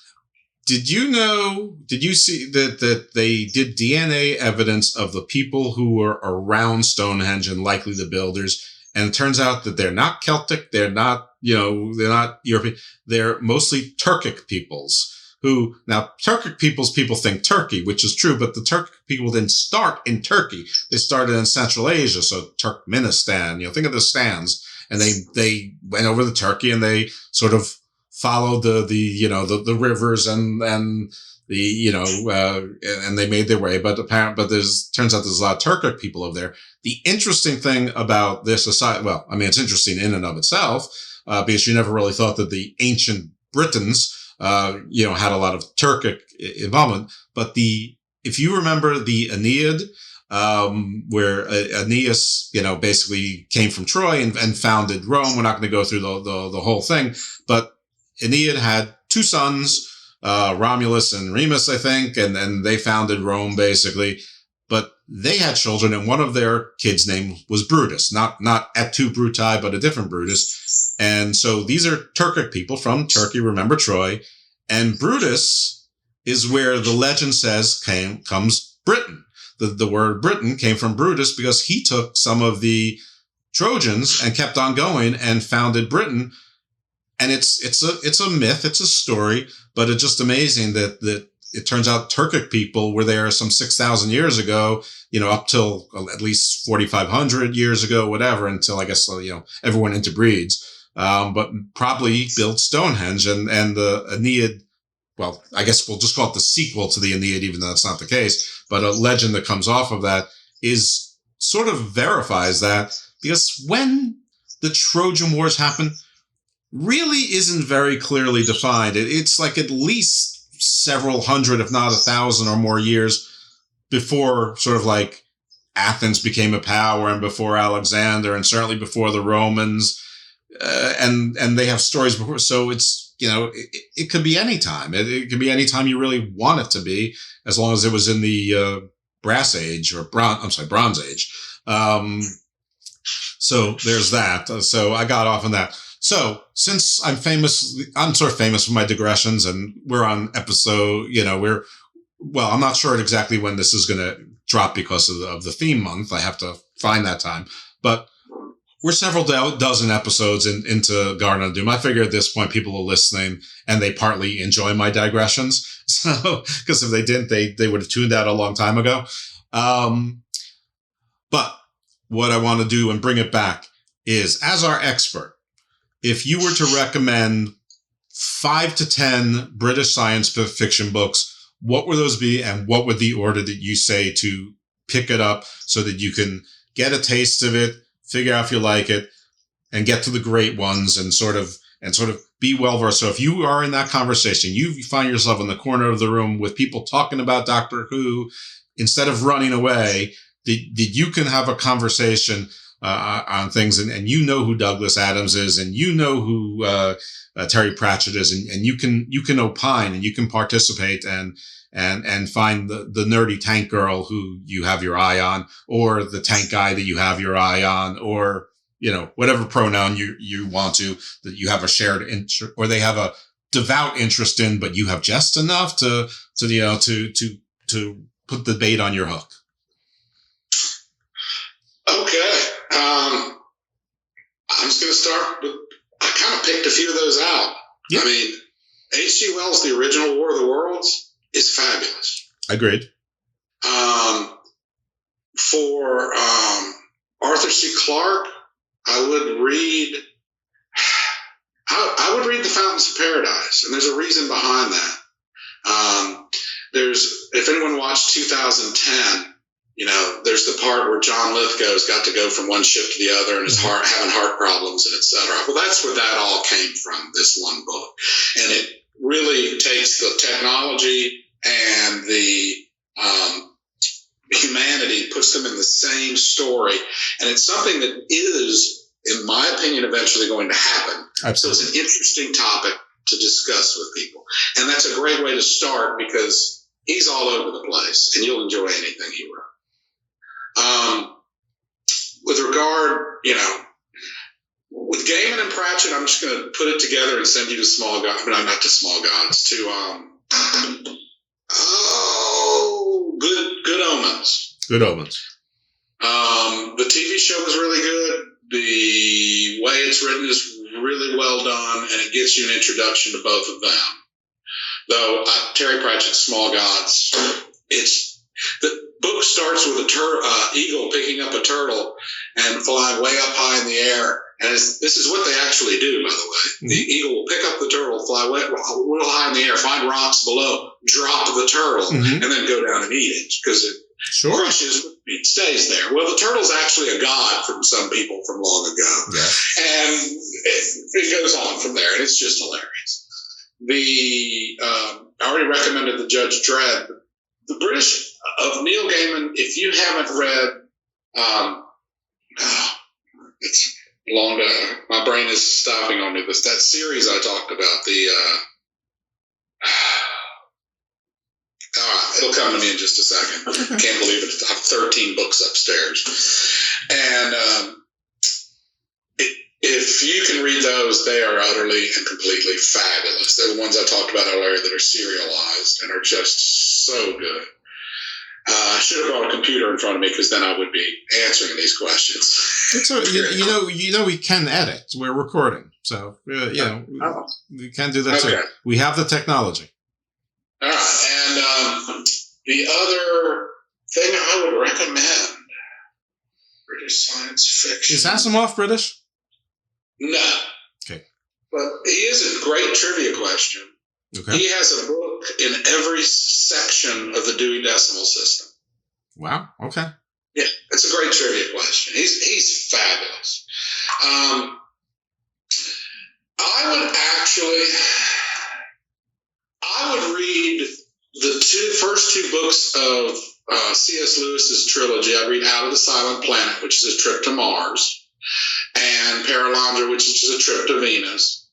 Did you see that they did DNA evidence of the people who were around Stonehenge and likely the builders? And it turns out that they're not Celtic. They're not, they're not European. They're mostly Turkic peoples. Who, now, Turkic people think Turkey, which is true, but the Turkic people didn't start in Turkey. They started in Central Asia, so Turkmenistan, think of the stands. And they went over to Turkey and they sort of followed the rivers and and they made their way. But turns out there's a lot of Turkic people over there. The interesting thing about this aside, it's interesting in and of itself, because you never really thought that the ancient Britons, had a lot of Turkic involvement, but if you remember the Aeneid, where Aeneas, basically came from Troy and founded Rome. We're not going to go through the whole thing, but Aeneid had 2 sons, Romulus and Remus, I think, and they founded Rome basically, but they had children and one of their kids' name was Brutus, not Et tu Bruti, but a different Brutus. And so these are Turkic people from Turkey, remember Troy. And Brutus is where the legend says comes Britain. The word Britain came from Brutus because he took some of the Trojans and kept on going and founded Britain. And it's a myth, it's a story, but it's just amazing that it turns out Turkic people were there some 6,000 years ago, up till at least 4,500 years ago, whatever, until I guess, everyone interbreeds. But probably built Stonehenge and the Aeneid. Well, I guess we'll just call it the sequel to the Aeneid, even though that's not the case. But a legend that comes off of that is sort of verifies that, because when the Trojan Wars happen, really isn't very clearly defined. It's like at least several hundred, if not 1,000 or more years before sort of like Athens became a power and before Alexander and certainly before the Romans. And they have stories before. So it's, it could be any time. It could be any time you really want it to be, as long as it was in the Bronze Age. So there's that. So I got off on that. So since I'm sort of famous for my digressions, and we're on episode, I'm not sure exactly when this is going to drop because of the theme month. I have to find that time, but we're several dozen episodes into Garden of Doom. I figure at this point people are listening and they partly enjoy my digressions. So, because if they didn't, they would have tuned out a long time ago. But what I want to do and bring it back is, as our expert, if you were to recommend 5 to 10 British science fiction books, what would those be, and what would the order that you say to pick it up so that you can get a taste of it, figure out if you like it, and get to the great ones and sort of be well versed. So if you are in that conversation, you find yourself in the corner of the room with people talking about Doctor Who, instead of running away, that you can have a conversation on things, and you know who Douglas Adams is, and you know who Terry Pratchett is, and you can opine and you can participate and find the nerdy tank girl who you have your eye on, or the tank guy that you have your eye on, or whatever pronoun you want to, that you have a shared interest, or they have a devout interest in, but you have just enough to put the bait on your hook. Okay. I'm just going to start with, I kind of picked a few of those out. Yep. I mean, H.G. Wells' The Original War of the Worlds is fabulous. Agreed. For Arthur C. Clarke, I would read The Fountains of Paradise, and there's a reason behind that. If anyone watched 2010, there's the part where John Lithgow's got to go from one ship to the other and is having heart problems and et cetera. Well, that's where that all came from, this one book. And it really takes the technology and the humanity, puts them in the same story. And it's something that is, in my opinion, eventually going to happen. Absolutely. So it's an interesting topic to discuss with people. And that's a great way to start, because he's all over the place and you'll enjoy anything he wrote. With regard, with Gaiman and Pratchett, I'm just going to put it together and send you to Small Gods. I mean, not to Small Gods, to Good Omens. Good Omens. The TV show was really good. The way it's written is really well done, and it gives you an introduction to both of them. Though Terry Pratchett's Small Gods, the book starts with eagle picking up a turtle and flying way up high in the air. And this is what they actually do, by the way. Mm-hmm. The eagle will pick up the turtle, fly way real high in the air, find rocks below, drop the turtle, and then go down and eat it, because it crushes, it stays there. Well, the turtle's actually a god from some people from long ago. Yeah. And it goes on from there, and it's just hilarious. I already recommended the Judge Dredd. The British of Neil Gaiman, if you haven't read, it's long to, my brain is stopping on me, but that series I talked about, it'll come to me in just a second. I can't believe it. I have 13 books upstairs. And if you can read those, they are utterly and completely fabulous. They're the ones I talked about earlier that are serialized and are just so good. I should have brought a computer in front of me, because then I would be answering these questions. We can edit. We're recording, so we can do that too. We have the technology. All right, and the other thing I would recommend, British science fiction. Is Asimov British? No. Okay. But he is a great trivia question. Okay. He has a book in every section of the Dewey Decimal System. Wow. Okay. Yeah, it's a great trivia question. He's fabulous. I I would read the first two books of C.S. Lewis's trilogy. I'd read Out of the Silent Planet, which is a trip to Mars, and Paralandra, which is just a trip to Venus.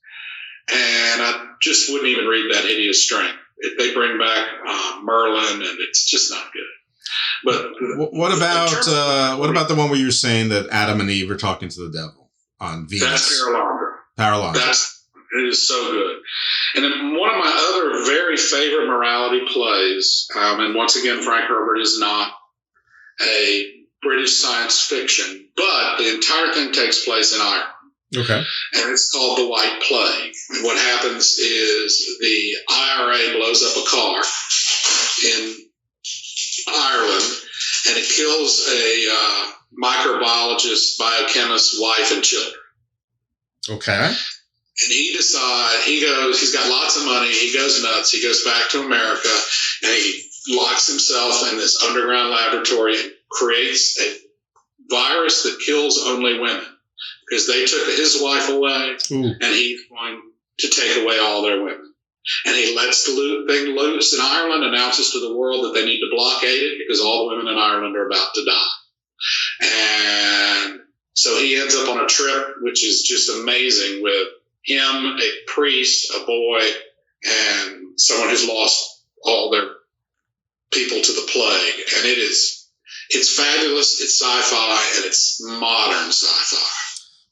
And I just wouldn't even read That Hideous Strength. If they bring back Merlin, and it's just not good. But what about the one where you're saying that Adam and Eve are talking to the devil on Venus? That's Paralandra. It is so good. And then one of my other very favorite morality plays, and once again, Frank Herbert is not a British science fiction, but the entire thing takes place in Ireland. Okay. And it's called The White Plague. And what happens is the IRA blows up a car in Ireland, and it kills a microbiologist, biochemist, wife, and children. Okay. And he decides, he's got lots of money, he goes nuts, he goes back to America, and he locks himself in this underground laboratory and creates a virus that kills only women. Because they took his wife away, and he's going to take away all their women. And he lets the thing loose in Ireland, announces to the world that they need to blockade it because all the women in Ireland are about to die. And so he ends up on a trip, which is just amazing, with him, a priest, a boy, and someone who's lost all their people to the plague. And it's fabulous, it's sci-fi, and it's modern sci-fi.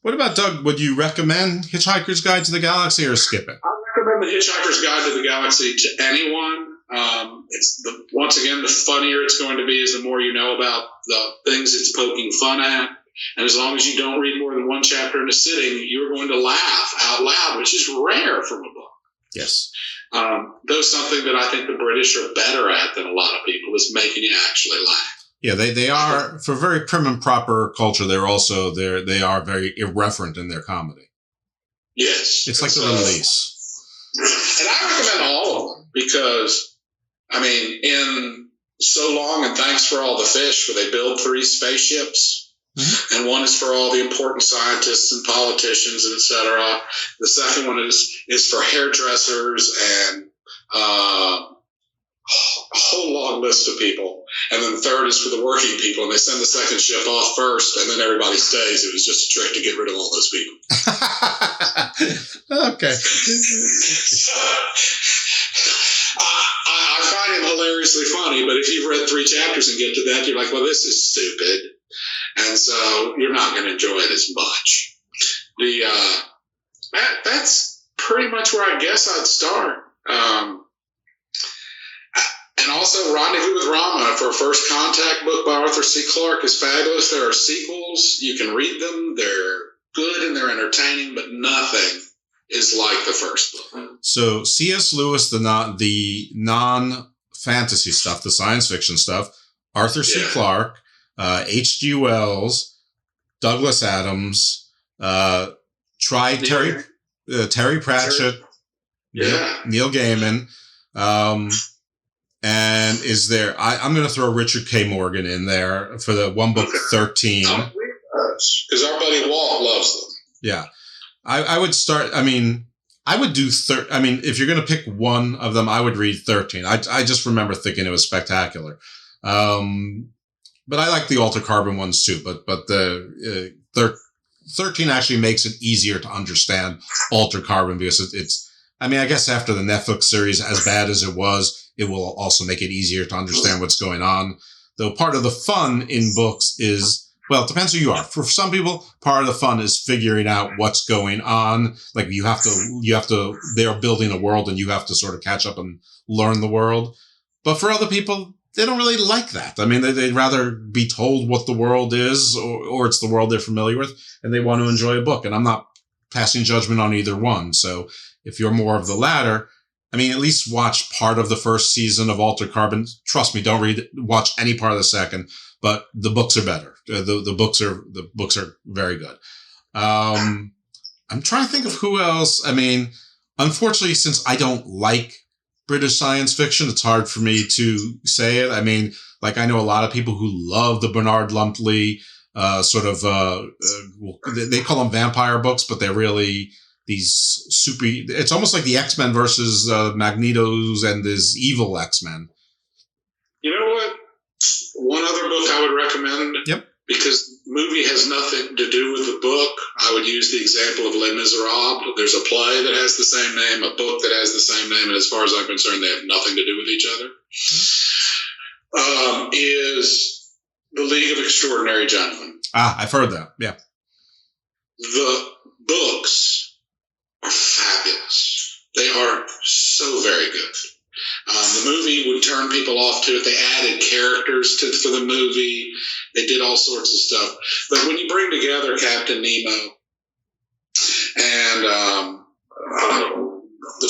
What about, Doug, would you recommend Hitchhiker's Guide to the Galaxy or skip it? I recommend The Hitchhiker's Guide to the Galaxy to anyone. Once again, the funnier it's going to be is the more you know about the things it's poking fun at. And as long as you don't read more than one chapter in a sitting, you're going to laugh out loud, which is rare from a book. Yes. Though something that I think the British are better at than a lot of people is making you actually laugh. Yeah, they are, for very prim and proper culture, they are very irreverent in their comedy. Yes. It's like the release. And I recommend all of them because, in So Long and Thanks for All the Fish, where they build 3 spaceships, and one is for all the important scientists and politicians, and et cetera. The second one is for hairdressers and a whole long list of people. And then the third is for the working people, and they send the second ship off first, and then everybody stays. It was just a trick to get rid of all those people. Okay. I find it hilariously funny, but if you've read 3 chapters and get to that, you're like, well, this is stupid. And so you're not going to enjoy it as much. That's pretty much where I guess I'd start. And also, Rendezvous with Rama, for a First Contact book by Arthur C. Clarke, is fabulous. There are sequels. You can read them. They're good and they're entertaining, but nothing is like the first book. So C.S. Lewis, the non-fantasy stuff, the science fiction stuff, Arthur C. Clarke, H.G. Wells, Douglas Adams, Terry Pratchett, Neil Gaiman, and is there? I'm going to throw Richard K. Morgan in there for the one book 13. Because our buddy Walt loves them. Yeah, I would start. I would do if you're going to pick one of them, I would read 13. I just remember thinking it was spectacular. But I like the Alter Carbon ones too. But the 13 actually makes it easier to understand Alter Carbon because it's. I guess after the Netflix series, as bad as it was, it will also make it easier to understand what's going on. Though part of the fun in books is, well, it depends who you are. For some people, part of the fun is figuring out what's going on. Like you have to, they're building a world and you have to sort of catch up and learn the world. But for other people, they don't really like that. They'd rather be told what the world is or it's the world they're familiar with and they want to enjoy a book. And I'm not passing judgment on either one. So if you're more of the latter, at least watch part of the first season of Alter Carbon. Trust me, don't watch any part of the second, but the books are better. The books are very good. I'm trying to think of who else. Unfortunately, since I don't like British science fiction, it's hard for me to say it. I know a lot of people who love the Bernard Lumtley, they call them vampire books, but they're really, super. It's almost like the X-Men versus Magneto's and his evil X-Men. You know what? One other book I would recommend. Yep. Because the movie has nothing to do with the book. I would use the example of Les Miserables. There's a play that has the same name, a book that has the same name, and as far as I'm concerned, they have nothing to do with each other. Is The League of Extraordinary Gentlemen. I've heard that. Yeah. The books are fabulous. They are so very good. The movie would turn people off to it. They added characters for the movie. They did all sorts of stuff. But when you bring together Captain Nemo and the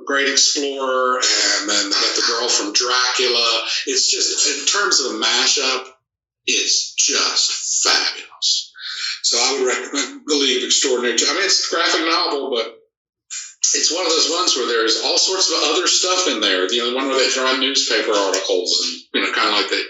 Great Explorer and then the girl from Dracula, it's just, in terms of a mashup, it's just fabulous. So I would recommend The League of Extraordinary Gentlemen. I mean, it's a graphic novel, but it's one of those ones where there's all sorts of other stuff in there. You know, the one where they throw in newspaper articles and, you know, kind of like that.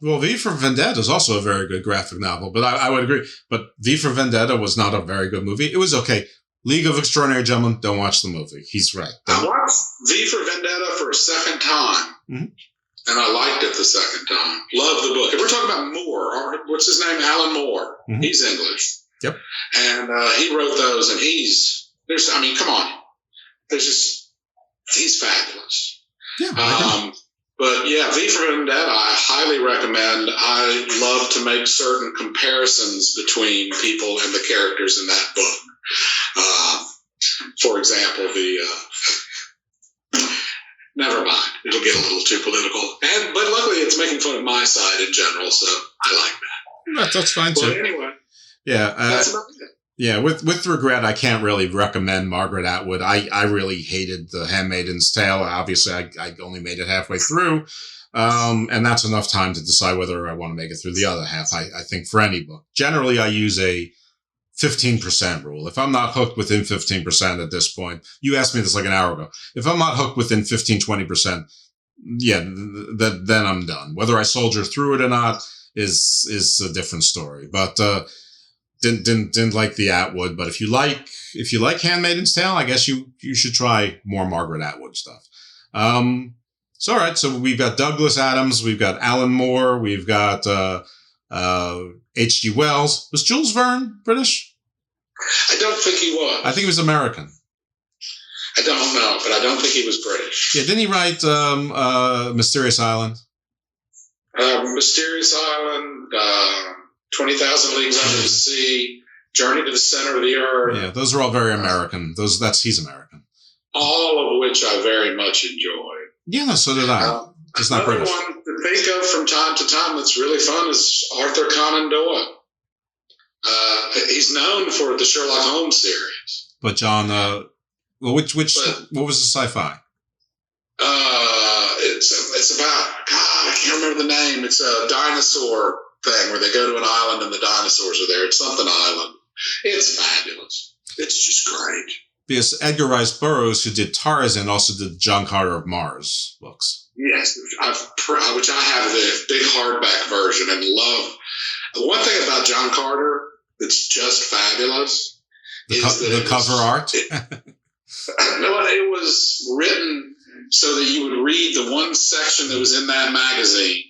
Well, V for Vendetta is also a very good graphic novel, but I would agree. But V for Vendetta was not a very good movie. It was okay. League of Extraordinary Gentlemen, don't watch the movie. He's right. I watched V for Vendetta for a second time, and I liked it the second time. Love the book. If we're talking about Moore, what's his name? Alan Moore. He's English. Yep. And he wrote those, and I mean, come on. He's fabulous. Yeah. But yeah, V for Vendetta, I highly recommend. I love to make certain comparisons between people and the characters in that book. For example, never mind. It'll get a little too political. But luckily it's making fun of my side in general, so I like that. That's fine too. Well, anyway. Yeah. That's about it. Yeah, with regret, I can't really recommend Margaret Atwood. I really hated The Handmaid's Tale. Obviously, I only made it halfway through, and that's enough time to decide whether I want to make it through the other half. I think for any book. Generally, I use a 15% rule. If I'm not hooked within 15% at this point, you asked me this like an hour ago. If I'm not hooked within 15-20%, yeah, then I'm done. Whether I soldier through it or not is a different story. But didn't like the Atwood, but if you like Handmaid's Tale, I guess you should try more Margaret Atwood stuff. So all right, so we've got Douglas Adams, we've got Alan Moore, we've got H.G. Wells. Was Jules Verne British? I don't think he was. I think he was American. I don't know, but I don't think he was British. Yeah, didn't he write Mysterious Island? Mysterious Island, 20,000 Leagues Under the Sea, Journey to the Center of the Earth. Yeah, those are all very American. He's American. All of which I very much enjoyed. Yeah, no, so did I. Just not British. Another one to think of from time to time that's really fun is Arthur Conan Doyle. He's known for the Sherlock Holmes series. But John, what was the sci-fi? It's about, God, I can't remember the name. It's a dinosaur thing where they go to an island and the dinosaurs are there. It's something island. It's fabulous. It's just great. Because Edgar Rice Burroughs, who did Tarzan, also did John Carter of Mars books. Yes, which I have the big hardback version and love. The one thing about John Carter that's just fabulous is the cover art. No, it was written so that you would read the one section that was in that magazine,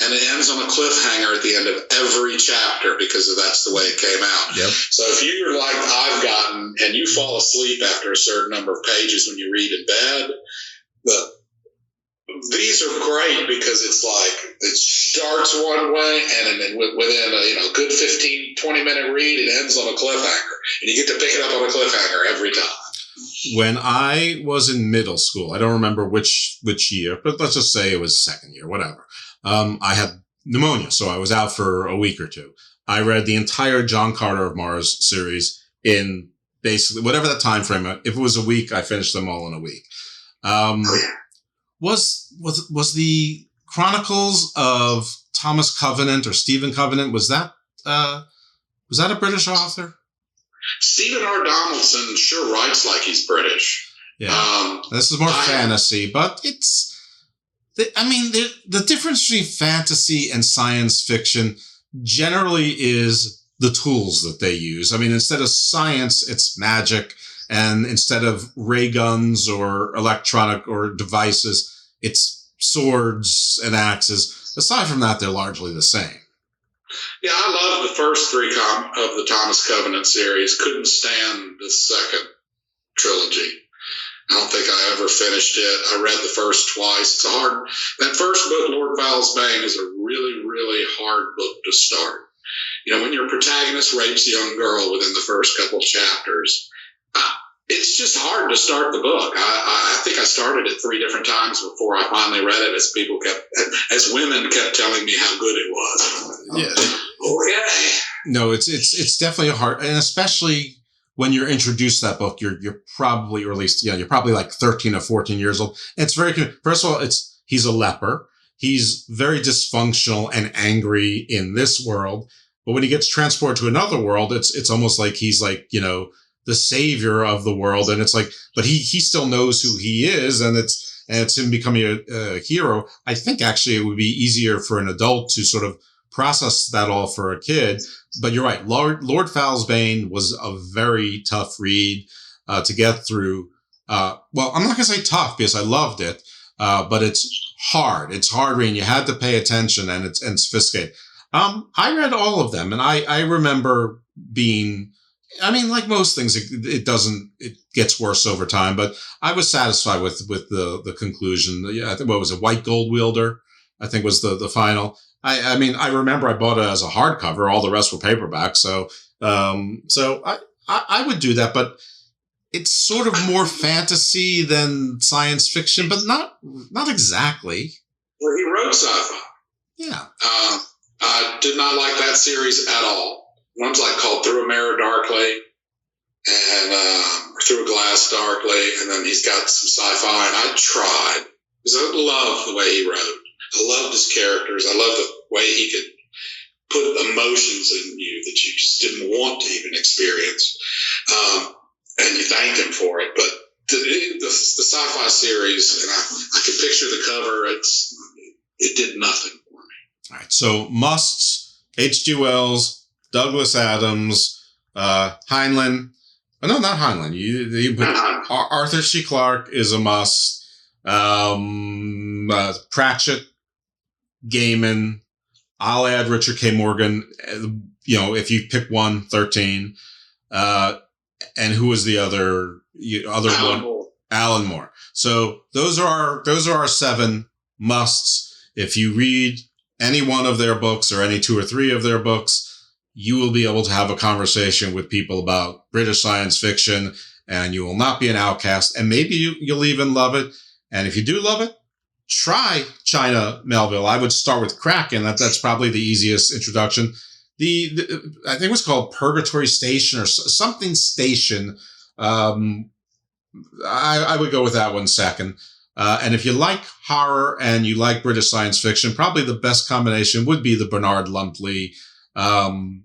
and it ends on a cliffhanger at the end of every chapter because that's the way it came out. Yep. So if you're like I've gotten, and you fall asleep after a certain number of pages when you read in bed, these are great because it's like it starts one way and then within a good 15-20 minute read, it ends on a cliffhanger, and you get to pick it up on a cliffhanger every time. When I was in middle school, I don't remember which year, but let's just say it was second year, whatever. I had pneumonia, so I was out for a week or two. I read the entire John Carter of Mars series in basically whatever that time frame. If it was a week, I finished them all in a week. Was the Chronicles of Thomas Covenant or Stephen Covenant, was that a British author? Stephen R. Donaldson sure writes like he's British. Yeah, this is more fantasy, but the difference between fantasy and science fiction generally is the tools that they use. I mean, instead of science, it's magic. And instead of ray guns or electronic or devices, it's swords and axes. Aside from that, they're largely the same. Yeah, I love the first three of the Thomas Covenant series. Couldn't stand the second trilogy. I don't think I ever finished it. I read the first twice. That first book, Lord Fowl's Bane, is a really, really hard book to start. When your protagonist rapes a young girl within the first couple chapters, it's just hard to start the book. I think I started it 3 different times before I finally read it, as women kept telling me how good it was. Yeah. Okay. No, it's definitely hard, and especially when you're introduced to that book, you're probably, or at least, you're probably like 13 or 14 years old. And it's very, first of all, he's a leper. He's very dysfunctional and angry in this world. But when he gets transported to another world, it's almost like he's like, the savior of the world. And it's like, but he still knows who he is. And it's him becoming a hero. I think actually it would be easier for an adult to sort of process that all for a kid. But you're right. Lord Fowl's Bane was a very tough read to get through. Well, I'm not going to say tough because I loved it, but it's hard. It's hard reading. You had to pay attention, and it's sophisticated. I read all of them, and I remember being, like most things, it gets worse over time, but I was satisfied with the conclusion. Yeah, I think, what was it? White Gold Wielder, I think, was the final. I remember I bought it as a hardcover. All the rest were paperback. So I would do that, but it's sort of more fantasy than science fiction, but not exactly. Well, he wrote sci-fi. Yeah. I did not like that series at all. One's called Through a Mirror Darkly and Through a Glass Darkly, and then he's got some sci-fi, and I tried because I love the way he wrote. I loved his characters. I loved the way he could put emotions in you that you just didn't want to even experience. And you thanked him for it. But the sci-fi series, and I can picture the cover, it did nothing for me. All right. So musts, H.G. Wells, Douglas Adams, Heinlein. Oh, no, not Heinlein. You put Arthur C. Clarke is a must. Pratchett, Gaiman. I'll add Richard K. Morgan. If you pick one, 13. And who was the other Alan one? Moore. Alan Moore. So those are our 7 musts. If you read any one of their books or any 2 or 3 of their books, you will be able to have a conversation with people about British science fiction, and you will not be an outcast. And maybe you'll even love it. And if you do love it, try China Melville. I would start with Kraken. That's probably the easiest introduction. I think it was called Purgatory Station or something Station. I would go with that one second. And if you like horror and you like British science fiction, probably the best combination would be the Bernard Lumtley. I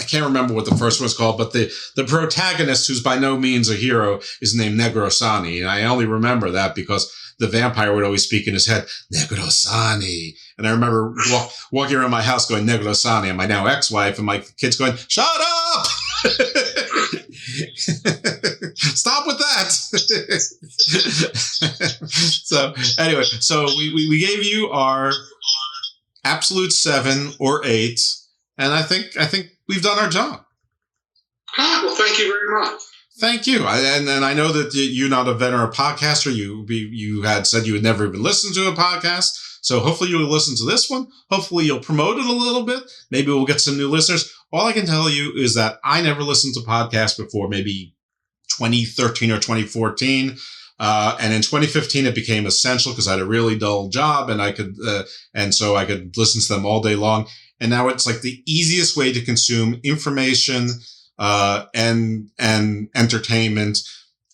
can't remember what the first one was called, but the protagonist, who's by no means a hero, is named Negrosani. And I only remember that because the vampire would always speak in his head, Negrosani. And I remember walking around my house going, Negrosani, and my now ex-wife and my kids going, shut up! Stop with that. So anyway, we gave you our absolute 7 or 8, and I think we've done our job. Well, thank you very much. Thank you. And I know that you're not a veteran podcaster. You had said you had never even listened to a podcast. So hopefully you'll listen to this one. Hopefully you'll promote it a little bit. Maybe we'll get some new listeners. All I can tell you is that I never listened to podcasts before maybe 2013 or 2014. And in 2015, it became essential because I had a really dull job and so I could listen to them all day long. And now it's like the easiest way to consume information, and entertainment.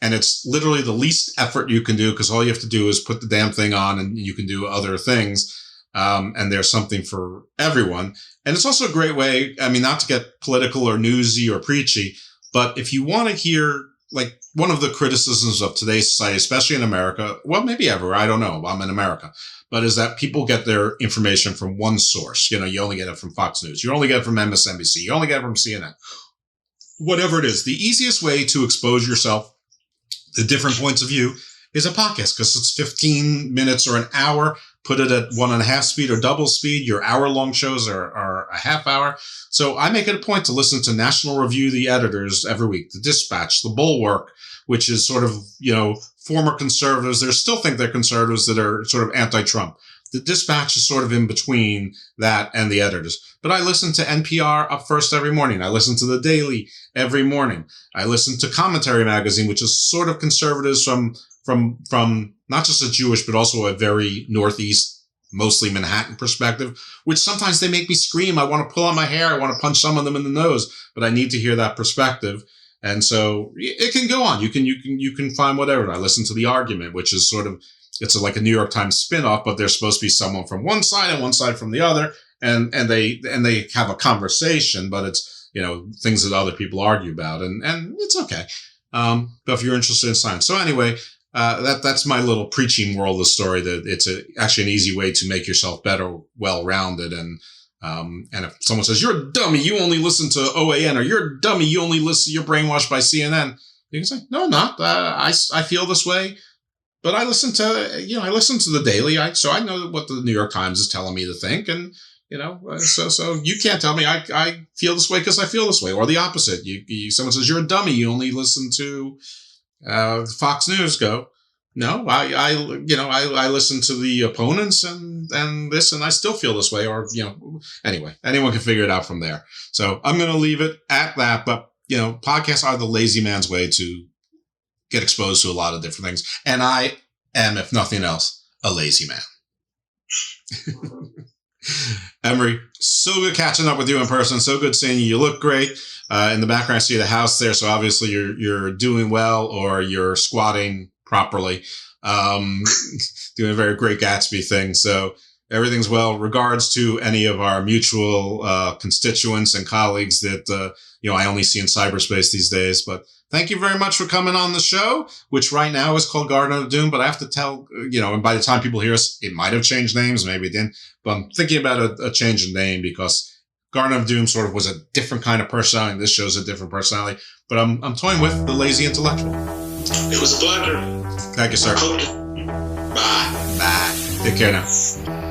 And it's literally the least effort you can do because all you have to do is put the damn thing on and you can do other things. And there's something for everyone. And it's also a great way, not to get political or newsy or preachy, but if you want to hear like one of the criticisms of today's society, especially in America, well, maybe ever, I don't know, I'm in America, but is that people get their information from one source. You know, you only get it from Fox News. You only get it from MSNBC. You only get it from CNN. Whatever it is, the easiest way to expose yourself to different points of view is a podcast, because it's 15 minutes or an hour. Put it at 1.5 speed or double speed. Your hour-long shows are a half hour. So I make it a point to listen to National Review, the editors, every week. The Dispatch, the Bulwark, which is sort of, you know, former conservatives. They still think they're conservatives that are sort of anti-Trump. The Dispatch is sort of in between that and the editors. But I listen to NPR Up First every morning. I listen to The Daily every morning. I listen to Commentary Magazine, which is sort of conservatives from not just a Jewish, but also a very Northeast, mostly Manhattan perspective, which sometimes they make me scream. I want to pull out my hair. I want to punch some of them in the nose, but I need to hear that perspective. And so it can go on. You can find whatever. I listen to The Argument, which is sort of, it's like a New York Times spinoff, but there's supposed to be someone from one side and one side from the other. And they have a conversation, but it's, you know, things that other people argue about, and it's okay. But if you're interested in science. So anyway, that's my little preaching moral of the story, that it's actually an easy way to make yourself better, well-rounded. And if someone says, you're a dummy, you only listen to OAN, or you're a dummy, you're brainwashed by CNN, you can say, no, I'm not. I feel this way, but I listen to the Daily. So I know what the New York Times is telling me to think. And, you know, so you can't tell me I feel this way because I feel this way, or the opposite. Someone says, you're a dummy, you only listen to Fox News. Go, no, I listen to the opponents and this, and I still feel this way. Or, you know, anyway, anyone can figure it out from there. So I'm going to leave it at that. But, you know, podcasts are the lazy man's way to get exposed to a lot of different things. And I am, if nothing else, a lazy man. Emory, so good catching up with you in person. So good seeing you. You look great. In the background, I see the house there. So obviously you're doing well, or you're squatting properly. Doing a very great Gatsby thing. So everything's well. Regards to any of our mutual constituents and colleagues that I only see in cyberspace these days. But thank you very much for coming on the show, which right now is called Garden of Doom. But I have to tell, and by the time people hear us, it might have changed names, maybe it didn't. But I'm thinking about a change in name, because Garden of Doom sort of was a different kind of personality. This show's a different personality. But I'm toying with the lazy intellectual. It was a pleasure. Thank you, sir. Bye. Bye. Take care now.